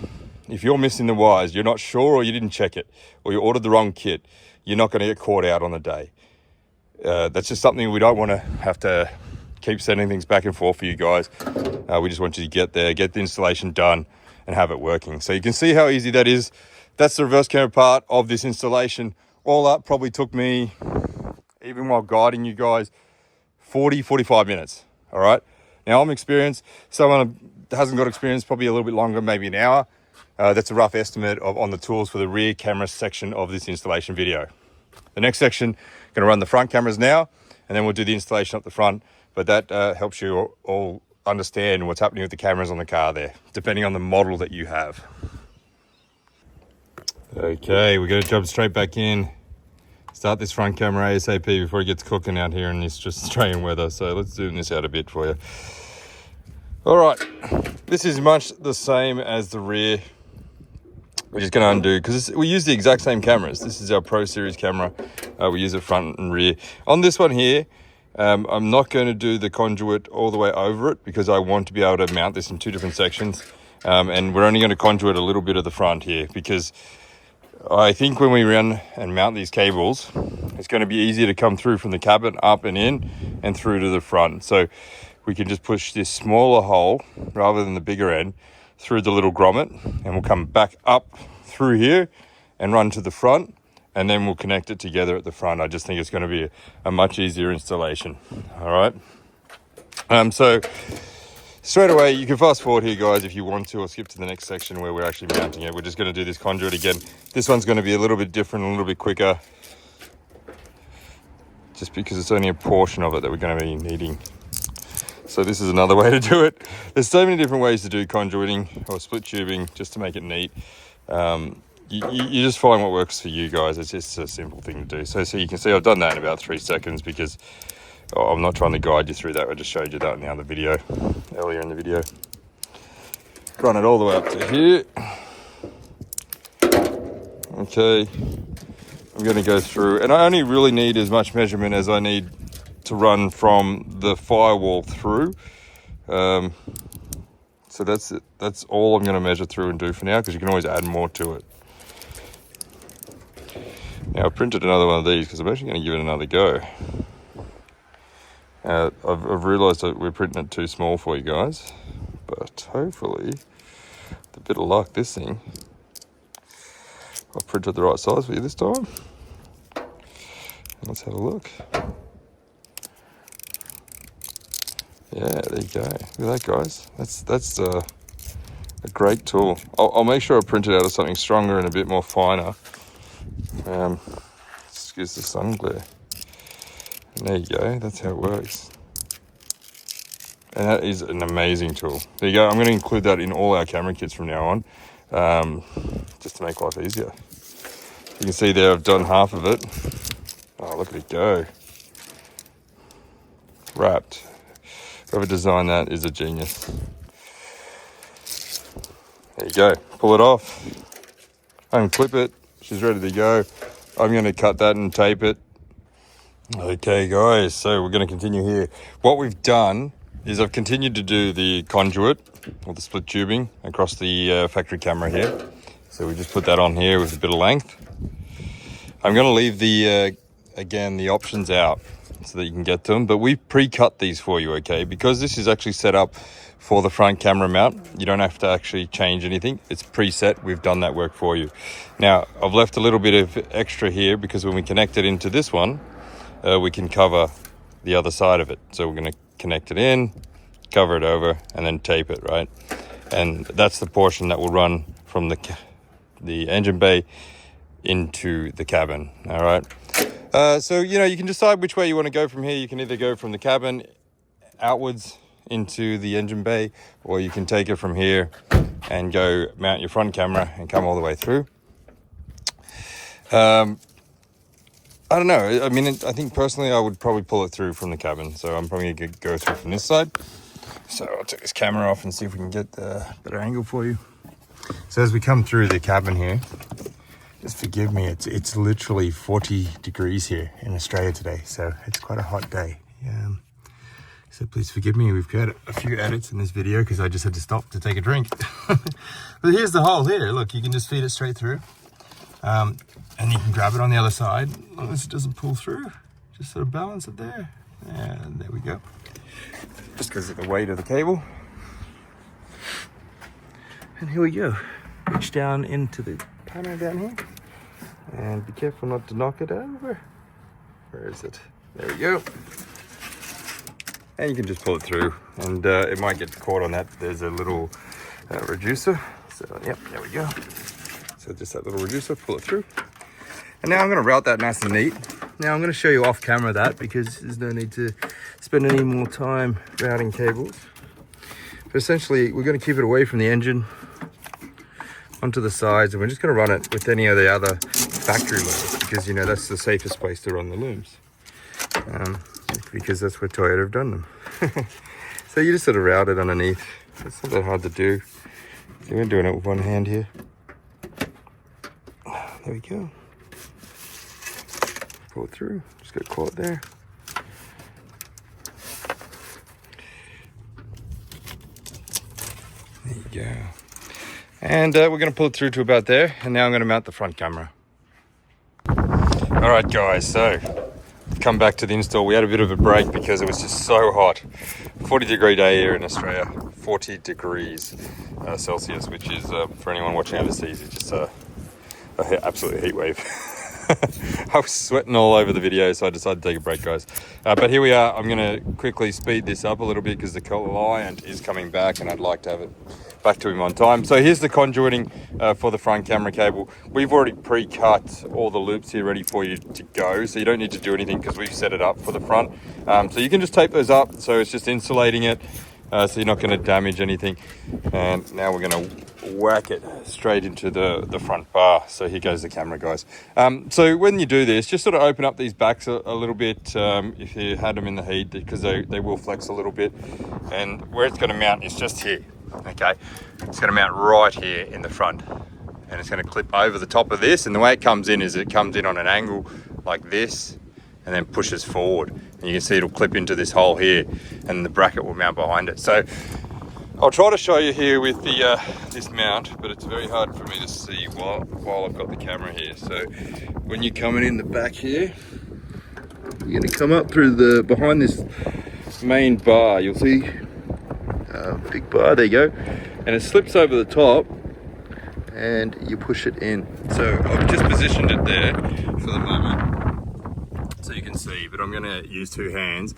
A: if you're missing the wires, you're not sure, or you didn't check it, or you ordered the wrong kit, you're not going to get caught out on the day. That's just something we don't want to have to keep sending things back and forth for you guys. We just want you to get there, get the installation done, and have it working. So you can see how easy that is. That's the reverse camera part of this installation. All up probably took me, even while guiding you guys, 45 minutes, all right? Now, I'm experienced. Someone that hasn't got experience, probably a little bit longer, maybe an hour. That's a rough estimate on the tools for the rear camera section of this installation video. The next section, going to run the front cameras now, and then we'll do the installation up the front. But that helps you all understand what's happening with the cameras on the car there, depending on the model that you have. Okay, we're going to jump straight back in. Start this front camera ASAP before it gets cooking out here in this just Australian weather. So let's zoom this out a bit for you. All right, this is much the same as the rear. We're just going to undo, because we use the exact same cameras. This is our Pro Series camera. We use it front and rear. On this one here, I'm not going to do the conduit all the way over it because I want to be able to mount this in two different sections. And we're only going to conduit a little bit of the front here because I think when we run and mount these cables, it's going to be easier to come through from the cabin up and in and through to the front. So we can just push this smaller hole rather than the bigger end through the little grommet, and we'll come back up through here and run to the front, and then we'll connect it together at the front. I just think it's going to be a much easier installation. All right. So straight away, you can fast forward here, guys, if you want to, or skip to the next section where we're actually mounting it. We're just going to do this conduit again. This one's going to be a little bit different, a little bit quicker, just because it's only a portion of it that we're going to be needing. So this is another way to do it. There's so many different ways to do conduiting or split tubing just to make it neat. You just find what works for you guys. It's just a simple thing to do. So you can see I've done that in about 3 seconds because I'm not trying to guide you through that. I just showed you that in the other video, earlier in the video. Run it all the way up to here. Okay, I'm going to go through, and I only really need as much measurement as I need to run from the firewall through. So that's it. That's all I'm going to measure through and do for now, because you can always add more to it. Now, I printed another one of these because I'm actually going to give it another go. I've realised that we're printing it too small for you guys, but hopefully, with a bit of luck, this thing, I've printed the right size for you this time. Let's have a look. Yeah, there you go. Look at that, guys. That's a great tool. I'll make sure I print it out of something stronger and a bit more finer. Excuse the sun glare. And there you go. That's how it works. And that is an amazing tool. There you go. I'm going to include that in all our camera kits from now on, just to make life easier. You can see there I've done half of it. Oh, look at it go. Wrapped. Whoever designed that is a genius. There you go. Pull it off. Unclip it. She's ready to go. I'm going to cut that and tape it. Okay, guys. So we're going to continue here. What we've done is I've continued to do the conduit or the split tubing across the factory camera here. So we just put that on here with a bit of length. I'm going to leave the again the options out so that you can get to them, but we've pre-cut these for you, okay? Because this is actually set up for the front camera mount, you don't have to actually change anything. It's preset. We've done that work for you. Now, I've left a little bit of extra here because when we connect it into this one, we can cover the other side of it. So we're going to connect it in, cover it over, and then tape it, right? And that's the portion that will run from the engine bay into the cabin, all right? So, you can decide which way you want to go from here. You can either go from the cabin outwards into the engine bay, or you can take it from here and go mount your front camera and come all the way through. I don't know. I mean, I think personally I would probably pull it through from the cabin. So I'm probably going to go through from this side. So I'll take this camera off and see if we can get a better angle for you. So as we come through the cabin here, just forgive me, it's literally 40 degrees here in Australia today, so it's quite a hot day. So please forgive me, we've got a few edits in this video because I just had to stop to take a drink. But here's the hole here, look, you can just feed it straight through. And you can grab it on the other side, as long as it doesn't pull through. Just sort of balance it there, and there we go. Just because of the weight of the cable. And here we go, reach down into the panel down here, and be careful not to knock it over. Where is it? There we go. And you can just pull it through, and it might get caught on that. There's a little reducer. So yep, there we go. So just that little reducer, pull it through. And now I'm going to route that nice and neat. Now I'm going to show you off camera that, because there's no need to spend any more time routing cables. But essentially, we're going to keep it away from the engine, onto the sides, and we're just going to run it with any of the other factory looms, because that's the safest place to run the looms, because that's where Toyota have done them. So you just sort of route it underneath. It's not that hard to do. So we're doing it with one hand here. There we go. Pull it through. Just got caught there. There you go. And we're going to pull it through to about there. And now I'm going to mount the front camera. All right, guys. So come back to the install. We had a bit of a break because it was just so hot. 40-degree day here in Australia. 40 degrees Celsius, which is, for anyone watching overseas, it's just an absolute heat wave. I was sweating all over the video, so I decided to take a break, guys. But here we are. I'm going to quickly speed this up a little bit because the client is coming back and I'd like to have it back to him on time. So here's the conduiting for the front camera cable. We've already pre-cut all the loops here ready for you to go, so you don't need to do anything because we've set it up for the front. So you can just tape those up, so it's just insulating it, so you're not going to damage anything. And now we're going to whack it straight into the front bar. So here goes the camera, guys. So when you do this, just sort of open up these backs a little bit if you had them in the heat, because they will flex a little bit. And where it's going to mount is just here. Okay, it's going to mount right here in the front, and it's going to clip over the top of this. And the way it comes in is it comes in on an angle like this and then pushes forward, and you can see it'll clip into this hole here, and the bracket will mount behind it. So I'll try to show you here with the this mount, but it's very hard for me to see while I've got the camera here. So when you're coming in the back here, you're going to come up through behind this main bar. You'll see big bar, there you go, and it slips over the top and you push it in. So I've just positioned it there for the moment so you can see, but I'm going to use two hands.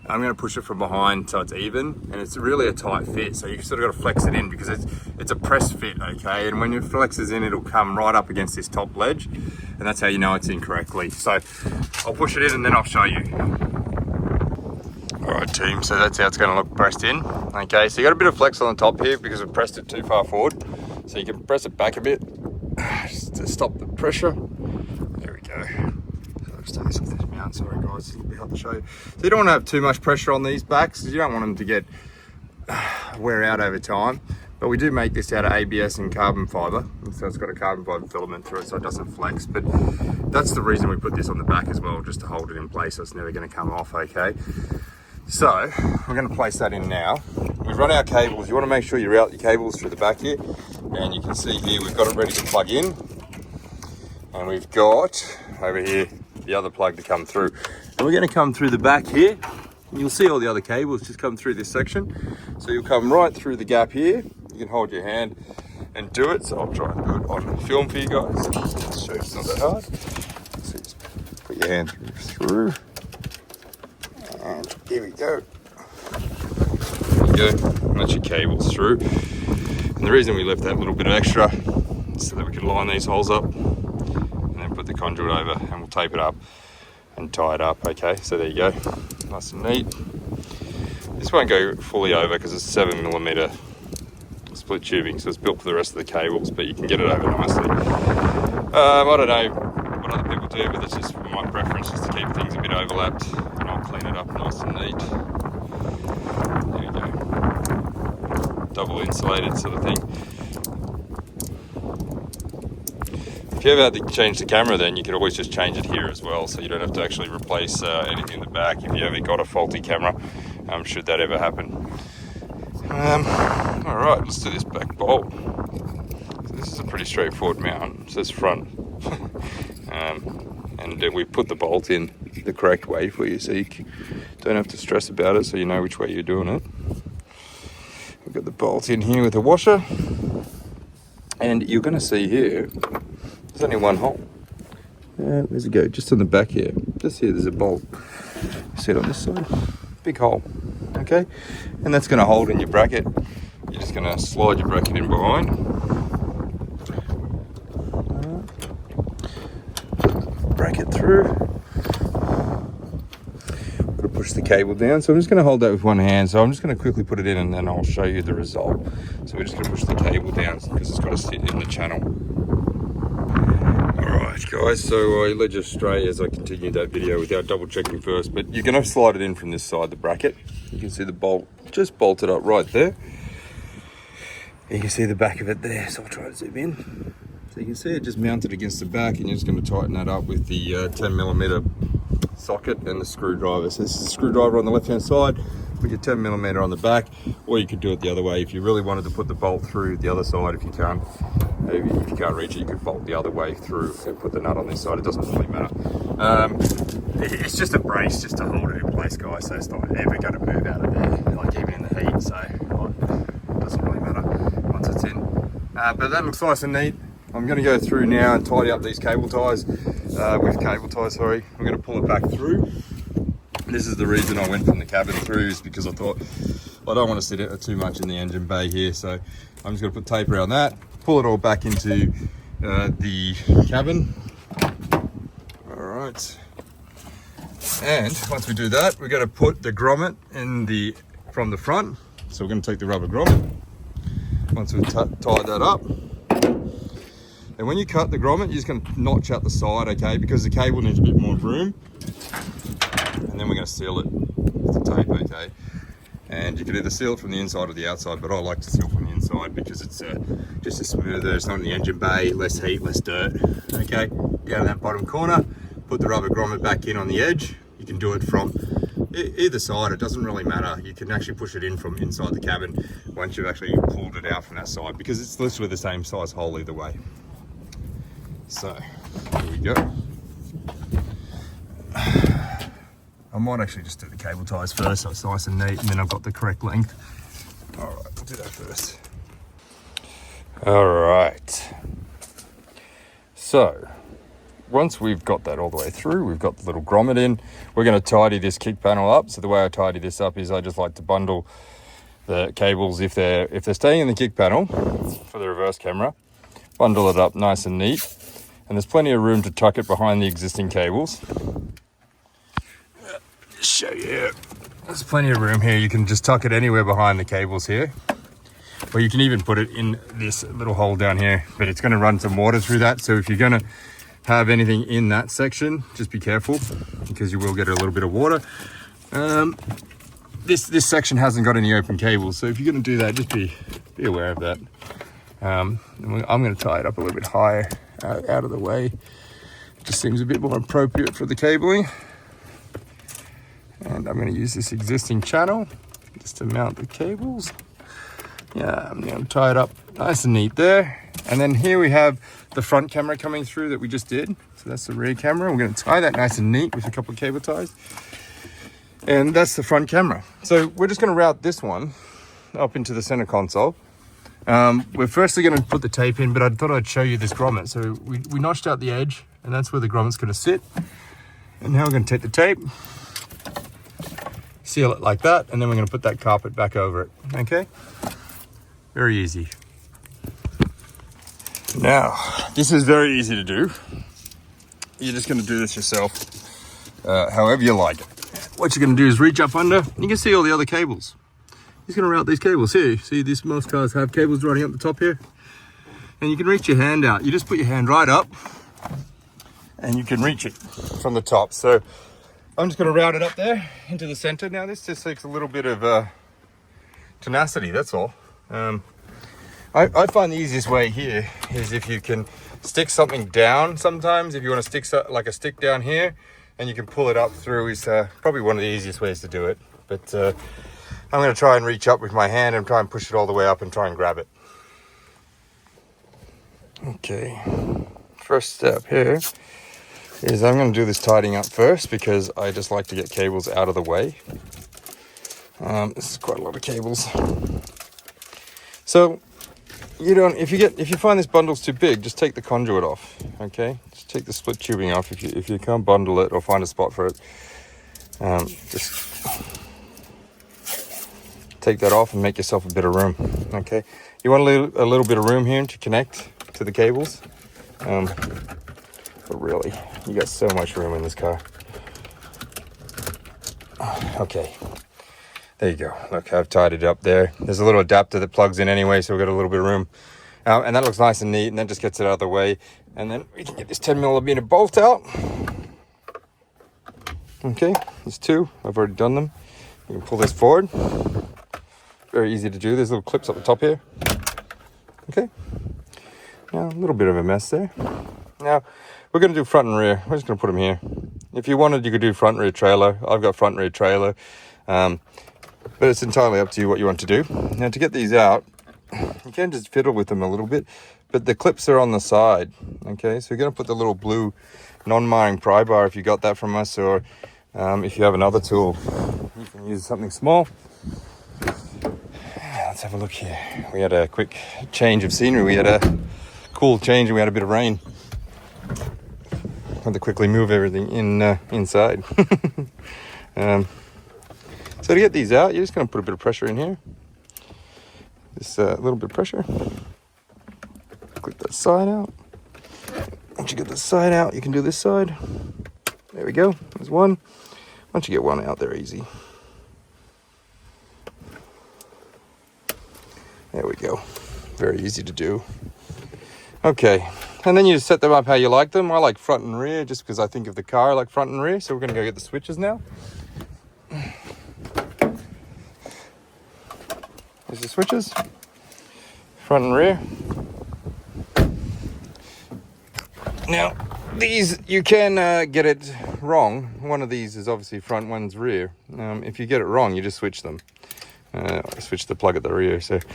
A: I'm going to push it from behind so it's even, and it's really a tight fit, so you've sort of got to flex it in because it's a press fit, okay? And when it flexes in, it'll come right up against this top ledge, and that's how you know it's in correctly. So I'll push it in and then I'll show you. Alright team, so that's how it's going to look pressed in. Okay, so you got a bit of flex on the top here because we've pressed it too far forward. So you can press it back a bit just to stop the pressure. There we go. So I'll just take this off this mount, sorry guys, it's a little bit hard to show you. So you don't want to have too much pressure on these backs because you don't want them to get wear out over time. But we do make this out of ABS and carbon fibre, so it's got a carbon fibre filament through it so it doesn't flex. But that's the reason we put this on the back as well, just to hold it in place so it's never going to come off, okay? So we're going to place that in now. We've run our cables. You want to make sure you route your cables through the back here, and you can see here we've got it ready to plug in, and we've got over here the other plug to come through, and we're going to come through the back here, and you'll see all the other cables just come through this section. So you'll come right through the gap here. You can hold your hand and do it, so I'll try and do it on film for you guys. So it's not that hard. So just put your hand through. And here we go. There you go. And that's your cables through. And the reason we left that little bit of extra is so that we can line these holes up and then put the conduit over, and we'll tape it up and tie it up. Okay, so there you go. Nice and neat. This won't go fully over because it's 7mm split tubing, so it's built for the rest of the cables, but you can get it over nicely. I don't know what other people do, but that's just my preference, just to keep things a bit overlapped, and I'll clean it up nice and neat. There we go. Double insulated sort of thing. If you ever had to change the camera, then you could always just change it here as well, so you don't have to actually replace anything in the back if you ever got a faulty camera, should that ever happen. Alright, let's do this back bolt. So this is a pretty straightforward mount. So it's front. And then we put the bolt in the correct way for you, so you don't have to stress about it, so you know which way you're doing it. We've got the bolt in here with a washer, and you're going to see here there's only one hole. Where's it go? Just on the back here. Just here there's a bolt. See it on this side? Big hole. Okay, and that's going to hold in your bracket. You're just going to slide your bracket in behind. Bracket through. Got to push the cable down, so I'm just going to hold that with one hand. So I'm just going to quickly put it in, and then I'll show you the result. So we're just going to push the cable down because it's got to sit in the channel. Alright guys, so I led you astray as I continued that video without double checking first, but you're going to slide it in from this side, the bracket. You can see the bolt just bolted up right there. You can see the back of it there, so I'll try to zoom in. So you can see it just mounted against the back, and you're just going to tighten that up with the 10mm socket and the screwdriver. So this is a screwdriver on the left hand side with your 10mm on the back, or you could do it the other way if you really wanted to put the bolt through the other side. If you can't reach it, you could bolt the other way through and put the nut on this side. It doesn't really matter. It's just a brace just to hold it in place, guys, so it's not ever going to move out of there, like even in the heat. So it doesn't really matter once it's in. But that looks nice and neat. I'm going to go through now and tidy up these cable ties, with cable ties, sorry. I'm going to pull it back through. This is the reason I went from the cabin through, is because I thought I don't want to sit it too much in the engine bay here. So I'm just going to put tape around that, pull it all back into the cabin. All right. And once we do that, we're going to put the grommet in from the front. So we're going to take the rubber grommet. Once we've tied that up, and when you cut the grommet, you're just going to notch out the side, okay, because the cable needs a bit more room. And then we're going to seal it with the tape, okay. And you can either seal it from the inside or the outside, but I like to seal from the inside because it's just a smoother. It's not in the engine bay, less heat, less dirt. Okay, down in that bottom corner, put the rubber grommet back in on the edge. You can do it from either side, it doesn't really matter. You can actually push it in from inside the cabin once you've actually pulled it out from that side, because it's literally the same size hole either way. So, here we go. I might actually just do the cable ties first, so it's nice and neat, and then I've got the correct length. All right, we'll do that first. All right. So, once we've got that all the way through, we've got the little grommet in, we're going to tidy this kick panel up. So the way I tidy this up is I just like to bundle the cables if they're staying in the kick panel for the reverse camera, bundle it up nice and neat, and there's plenty of room to tuck it behind the existing cables. Show you, there's plenty of room here. You can just tuck it anywhere behind the cables here, or you can even put it in this little hole down here, but it's going to run some water through that. So if you're going to have anything in that section, just be careful, because you will get a little bit of water. This section hasn't got any open cables, so if you're going to do that, just be aware of that. I'm going to tie it up a little bit higher, out of the way. It just seems a bit more appropriate for the cabling. And I'm going to use this existing channel just to mount the cables. Yeah, I'm going to tie it up nice and neat there. And then here we have the front camera coming through that we just did. So that's the rear camera. We're going to tie that nice and neat with a couple of cable ties. And that's the front camera. So we're just going to route this one up into the center console. We're firstly going to put the tape in, but I thought I'd show you this grommet. So we notched out the edge, and that's where the grommet's going to sit. And now we're going to take the tape, seal it like that, and then we're going to put that carpet back over it. Okay? Very easy. Now, this is very easy to do. You're just going to do this yourself, however you like it. What you're going to do is reach up under. You can see all the other cables. You're going to route these cables here. See, most cars have cables running up the top here. And you can reach your hand out. You just put your hand right up, and you can reach it from the top. So I'm just going to route it up there into the center. Now, this just takes a little bit of tenacity, that's all. I find the easiest way here is if you can stick something down sometimes. If you want to stick like a stick down here, and you can pull it up through, is probably one of the easiest ways to do it. But I'm going to try and reach up with my hand and try and push it all the way up and try and grab it. Okay, first step here is I'm going to do this tidying up first, because I just like to get cables out of the way. This is quite a lot of cables. So if you find this bundle's too big, just take the conduit off. Okay, just take the split tubing off if you can't bundle it or find a spot for it. Just take that off and make yourself a bit of room. Okay, you want a little bit of room here to connect to the cables. But really, you got so much room in this car. Okay. There you go. Look, I've tied it up there. There's a little adapter that plugs in anyway, so we've got a little bit of room. And that looks nice and neat, and that just gets it out of the way. And then we can get this 10mm bolt out. Okay, there's two. I've already done them. You can pull this forward. Very easy to do. There's little clips up the top here. Okay. Now, a little bit of a mess there. Now, we're going to do front and rear. We're just going to put them here. If you wanted, you could do front and rear trailer. I've got front and rear trailer. But it's entirely up to you what you want to do. Now, to get these out, you can just fiddle with them a little bit, but the clips are on the side. Okay, so you're going to put the little blue non-marring pry bar if you got that from us, or if you have another tool, you can use something small. Let's have a look here. We had a quick change of scenery. We had a cool change and we had a bit of rain. Had to quickly move everything inside. So to get these out, you're just going to put a bit of pressure in here. Just a little bit of pressure. Click that side out. Once you get the side out, you can do this side. There we go. There's one. Once you get one out, they're easy. There we go. Very easy to do. Okay. And then you just set them up how you like them. I like front and rear just because I think of the car like front and rear. So we're going to go get the switches now. There's the switches. Front and rear. Now, these, you can get it wrong. One of these is obviously front, one's rear. If you get it wrong, you just switch them. Switch the plug at the rear, so it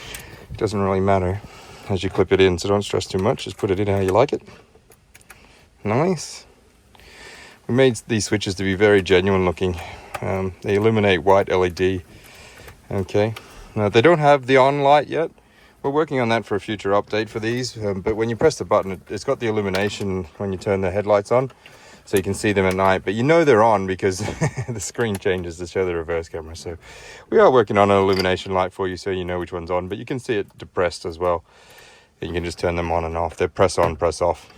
A: doesn't really matter as you clip it in, so don't stress too much. Just put it in how you like it. Nice. We made these switches to be very genuine looking. They illuminate white LED. Okay. Now, they don't have the on light yet. We're working on that for a future update for these, but when you press the button, it's got the illumination when you turn the headlights on, so you can see them at night, but you know they're on because the screen changes to show the reverse camera. So we are working on an illumination light for you so you know which one's on, but you can see it depressed as well. You can just turn them on and off. They're press on, press off.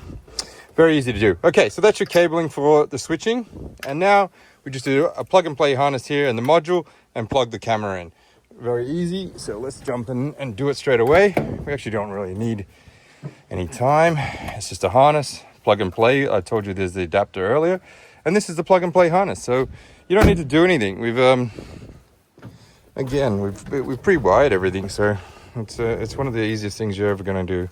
A: Very easy to do. Okay, so that's your cabling for the switching, and now we just do a plug and play harness here in the module and plug the camera in. Very easy, so let's jump in and do it straight away. We actually don't really need any time. It's just a harness, plug and play. I told you there's the adapter earlier, and this is the plug and play harness, so you don't need to do anything. We've pre-wired everything, so it's one of the easiest things you're ever going to do.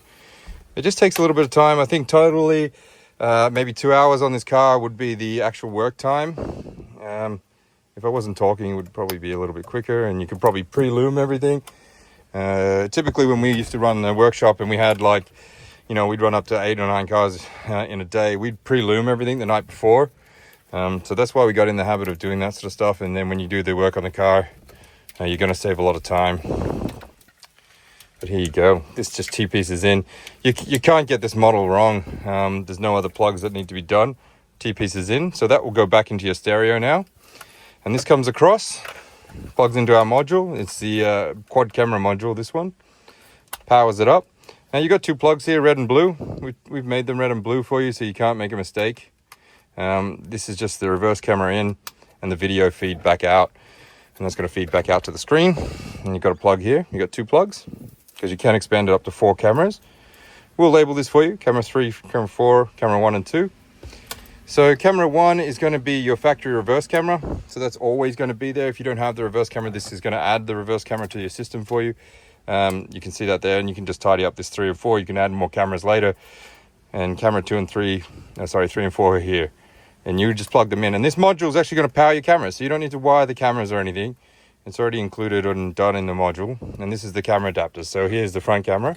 A: It just takes a little bit of time. I think totally maybe 2 hours on this car would be the actual work time. If I wasn't talking, it would probably be a little bit quicker, and you could probably pre-loom everything. Typically, when we used to run the workshop and we had we'd run up to 8 or 9 cars in a day, we'd pre-loom everything the night before. So that's why we got in the habit of doing that sort of stuff. And then when you do the work on the car, you're going to save a lot of time. But here you go. This just T pieces in. You can't get this model wrong. There's no other plugs that need to be done. T pieces in. So that will go back into your stereo now. And this comes across, plugs into our module. It's the quad camera module, this one. Powers it up. Now you've got 2 plugs here, red and blue. We've made them red and blue for you so you can't make a mistake. This is just the reverse camera in and the video feed back out. And that's going to feed back out to the screen. And you've got a plug here. You've got 2 plugs because you can expand it up to 4 cameras. We'll label this for you. Camera 3, camera 4, camera 1 and 2. So camera 1 is going to be your factory reverse camera. So that's always going to be there. If you don't have the reverse camera, this is going to add the reverse camera to your system for you. You can see that there, and you can just tidy up this 3 or 4. You can add more cameras later. And camera 2 and 3 and 4 are here. And you just plug them in. And this module is actually going to power your cameras. So you don't need to wire the cameras or anything. It's already included and done in the module. And this is the camera adapter. So here's the front camera.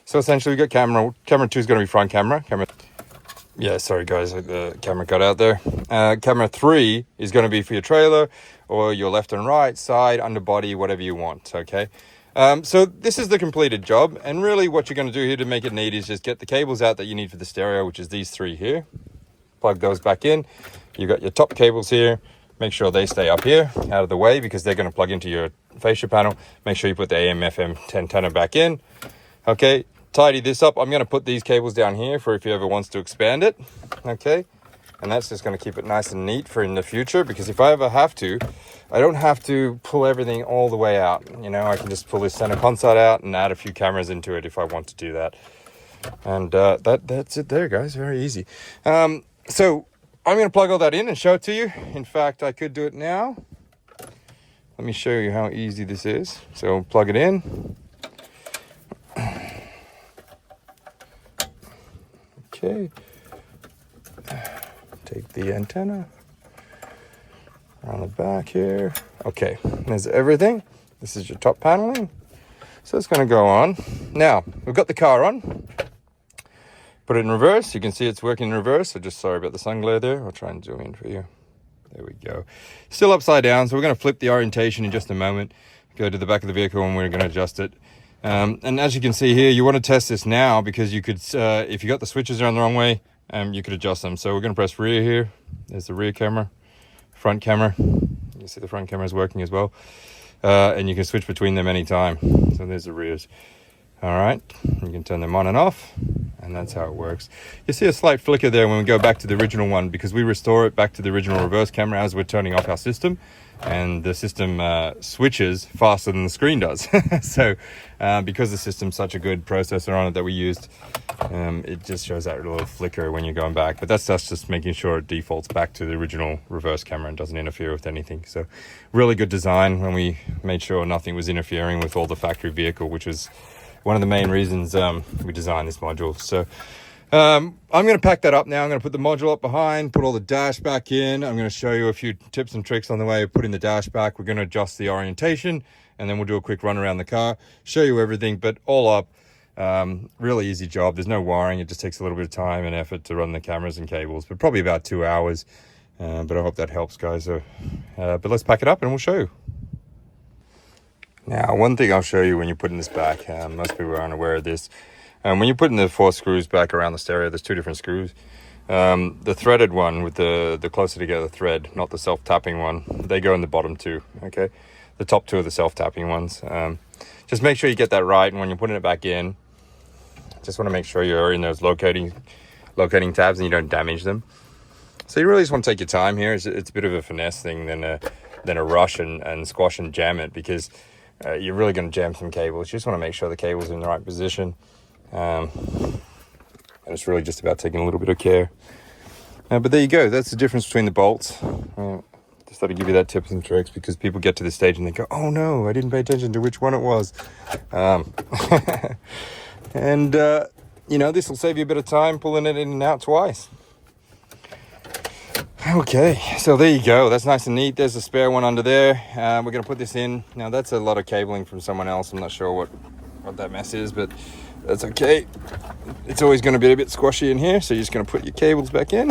A: So essentially we've got camera 2 is going to be front camera. Yeah, sorry guys, the camera cut out there. Camera 3 is going to be for your trailer or your left and right, side, underbody, whatever you want, okay? So this is the completed job, and really what you're going to do here to make it neat is just get the cables out that you need for the stereo, which is these 3 here. Plug those back in. You've got your top cables here. Make sure they stay up here, out of the way, because they're going to plug into your fascia panel. Make sure you put the AM/FM antenna back in. Okay. Tidy this up. I'm going to put these cables down here for if you ever wants to expand it. Okay. And that's just going to keep it nice and neat for in the future, because if I ever have to, I don't have to pull everything all the way out. You know, I can just pull this center console out and add a few cameras into it if I want to do that. And that's it there, guys. Very easy. So I'm going to plug all that in and show it to you. In fact, I could do it now. Let me show you how easy this is. So plug it in. Okay, take the antenna on the back here. Okay, there's everything. This is your top paneling. So it's going to go on. Now, we've got the car on. Put it in reverse. You can see it's working in reverse. So just sorry about the sun glare there. I'll try and zoom in for you. There we go. Still upside down, so we're going to flip the orientation in just a moment. Go to the back of the vehicle and we're going to adjust it. And as you can see here, you want to test this now because you could, if you got the switches around the wrong way, you could adjust them. So we're going to press rear here. There's the rear camera, front camera. You see the front camera is working as well. And you can switch between them anytime. So there's the rears. All right, you can turn them on and off, and that's how it works. You see a slight flicker there when we go back to the original one because we restore it back to the original reverse camera as we're turning off our system, and the system switches faster than the screen does. So because the system's such a good processor on it that we used, it just shows that little flicker when you're going back. But that's us just making sure it defaults back to the original reverse camera and doesn't interfere with anything. So really good design when we made sure nothing was interfering with all the factory vehicle, which was one of the main reasons we designed this module. So I'm going to pack that up now. I'm going to put the module up behind, put all the dash back in. I'm going to show you a few tips and tricks on the way of putting the dash back. We're going to adjust the orientation, and then we'll do a quick run around the car, show you everything. But all up, really easy job. There's no wiring. It just takes a little bit of time and effort to run the cameras and cables, but probably about 2 hours. But I hope that helps, guys. So, but let's pack it up and we'll show you. Now, one thing I'll show you when you're putting this back, most people are unaware of this. When you're putting the 4 screws back around the stereo, there's 2 different screws. The threaded one with the closer together thread, not the self-tapping one, they go in the bottom 2, okay? The top 2 are the self-tapping ones. Just make sure you get that right, and when you're putting it back in, just want to make sure you're in those locating tabs and you don't damage them. So you really just want to take your time here. It's a bit of a finesse thing than a rush and squash and jam it, because you're really going to jam some cables. You just want to make sure the cable's in the right position. And it's really just about taking a little bit of care. But there you go. That's the difference between the bolts. Just thought to give you that tips and tricks, because people get to this stage and they go, oh no, I didn't pay attention to which one it was. And, this will save you a bit of time pulling it in and out twice. Okay, so there you go. That's nice and neat. There's a spare one under there. We're going to put this in. Now, that's a lot of cabling from someone else. I'm not sure what that mess is, but that's okay. It's always going to be a bit squashy in here, so you're just going to put your cables back in.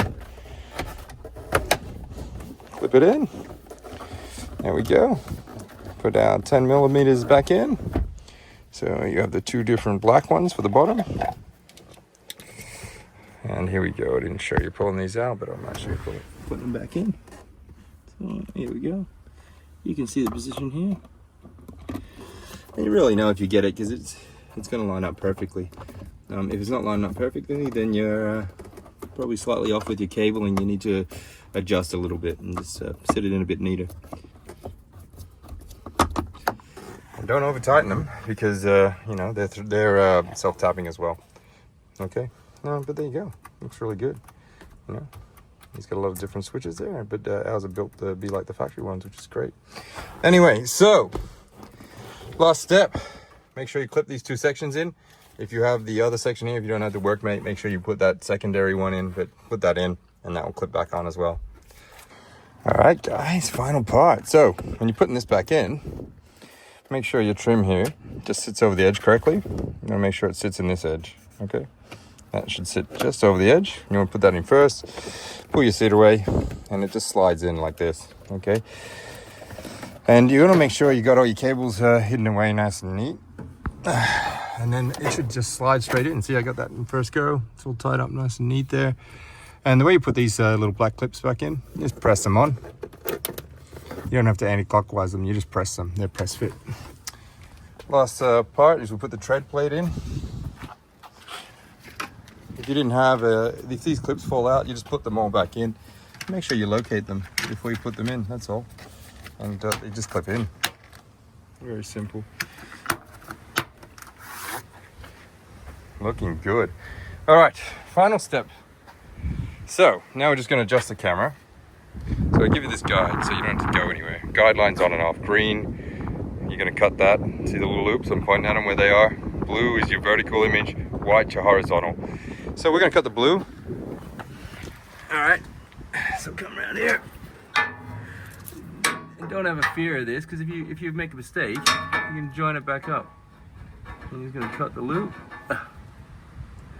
A: Clip it in. There we go. Put our 10 millimeters back in. So you have the 2 different black ones for the bottom. And here we go. I didn't show you pulling these out, but I'm actually putting them back in. So here we go. You can see the position here. And you really know if you get it, because it's going to line up perfectly. If it's not lining up perfectly, then you're probably slightly off with your cable, and you need to adjust a little bit and just set it in a bit neater. And don't over tighten them, because they're self-tapping as well. Okay. But there you go. Looks really good. He's got a lot of different switches there, but ours are built to be like the factory ones, which is great. Anyway, so last step, make sure you clip these 2 sections in. If you have the other section here, if you don't have the workmate, make sure you put that secondary one in, but put that in, and that will clip back on as well. All right, guys, final part. So when you're putting this back in, make sure your trim here just sits over the edge correctly. You're gonna make sure it sits in this edge, okay? That should sit just over the edge. You want to put that in first, pull your seat away, and it just slides in like this, okay? And you're going to make sure you got all your cables hidden away nice and neat. And then it should just slide straight in. See, I got that in first go. It's all tied up nice and neat there. And the way you put these little black clips back in, just press them on. You don't have to anti-clockwise them, you just press them. They're press fit. Last part is we'll put the tread plate in. If you didn't have, if these clips fall out, you just put them all back in. Make sure you locate them before you put them in, that's all. And they just clip in. Very simple. Looking good. All right, final step. So now we're just going to adjust the camera. So I give you this guide so you don't have to go anywhere. Guidelines on and off. Green, you're going to cut that. See the little loops? I'm pointing at them where they are. Blue is your vertical image, white your horizontal. So we're going to cut the blue. All right, so come around here. And don't have a fear of this, because if you make a mistake, you can join it back up. And he's going to cut the loop.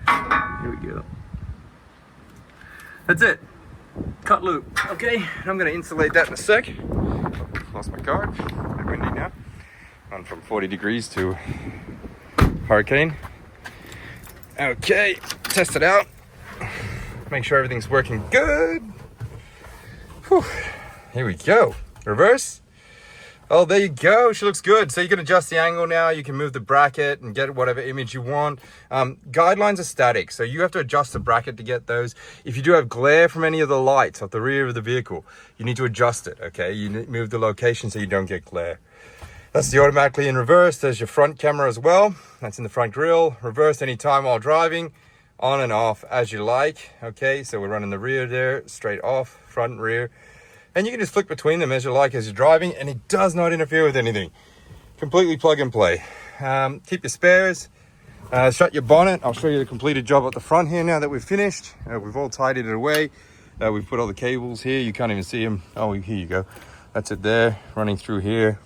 A: Here we go. That's it. Cut loop. Okay, I'm going to insulate that in a sec. Lost my card. A bit windy now. Gone from 40 degrees to Hurricane. Okay, test it out. Make sure everything's working good. Whew. Here we go. Reverse. Oh, there you go. She looks good. So you can adjust the angle now. You can move the bracket and get whatever image you want. Guidelines are static, so you have to adjust the bracket to get those. If you do have glare from any of the lights off the rear of the vehicle, you need to adjust it, okay? You move the location so you don't get glare. That's the automatically in reverse. There's your front camera as well. That's in the front grille. Reverse anytime while driving, on and off as you like, okay? So we're running the rear there, straight off, front and rear. And you can just flick between them as you like as you're driving, and it does not interfere with anything. Completely plug and play. Keep your spares. Shut your bonnet. I'll show you the completed job at the front here now that we've finished. We've all tidied it away. We've put all the cables here. You can't even see them. Oh, here you go. That's it there, running through here.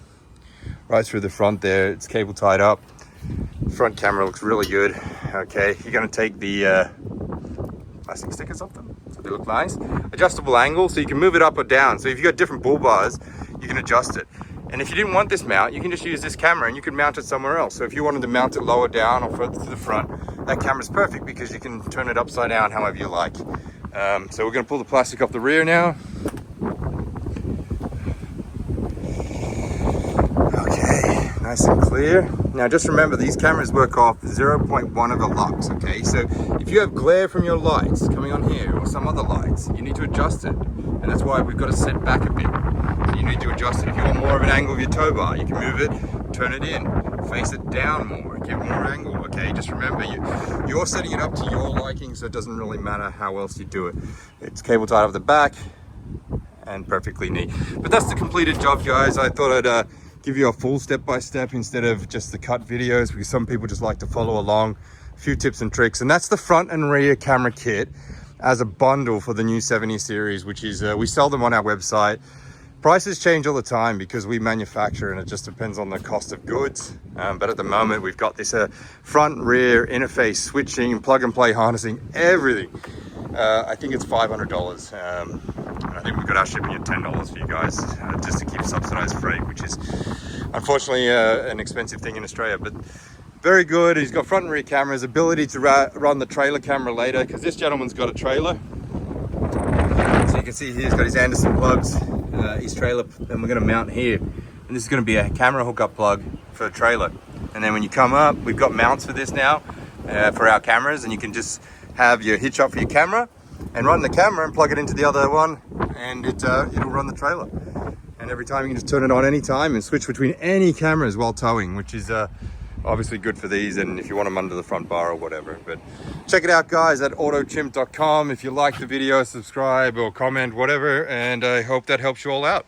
A: Right through the front there. It's cable tied up. Front camera looks really good. Okay, you're going to take the plastic stickers off them so they look nice. Adjustable angle, so you can move it up or down. So if you've got different bull bars, you can adjust it. And if you didn't want this mount, you can just use this camera and you can mount it somewhere else. So if you wanted to mount it lower down or further to the front, that camera's perfect because you can turn it upside down however you like. So we're going to pull the plastic off the rear now. Okay, nice and clear. Now just remember, these cameras work off 0.1 of a lux, okay? So if you have glare from your lights coming on here or some other lights, you need to adjust it. And that's why we've got to set back a bit. So you need to adjust it. If you want more of an angle of your tow bar, you can move it, turn it in, face it down more, give more angle, okay? Just remember, you're setting it up to your liking, so it doesn't really matter how else you do it. It's cable tied off the back and perfectly neat. But that's the completed job, guys. I thought I'd give you a full step-by-step instead of just the cut videos, because some people just like to follow along. A few tips and tricks, and that's the front and rear camera kit as a bundle for the new 70 series, which is we sell them on our website. Prices change all the time because we manufacture, and it just depends on the cost of goods. But at the moment, we've got this front rear interface switching, plug and play harnessing, everything. I think it's $500. I think we've got our shipping at $10 for you guys, just to keep subsidized freight, which is unfortunately an expensive thing in Australia, but very good. He's got front and rear cameras, ability to run the trailer camera later, because this gentleman's got a trailer. So you can see here he's got his Anderson plugs, his trailer, and we're going to mount here. And this is going to be a camera hookup plug for a trailer. And then when you come up, we've got mounts for this now, for our cameras, and you can just have your hitch up for your camera and run the camera and plug it into the other one, and it'll run the trailer. And every time you can just turn it on anytime and switch between any cameras while towing, which is obviously good for these, and if you want them under the front bar or whatever. But check it out, guys, at AutoChimp.com. If you like the video, subscribe or comment, whatever, and I hope that helps you all out.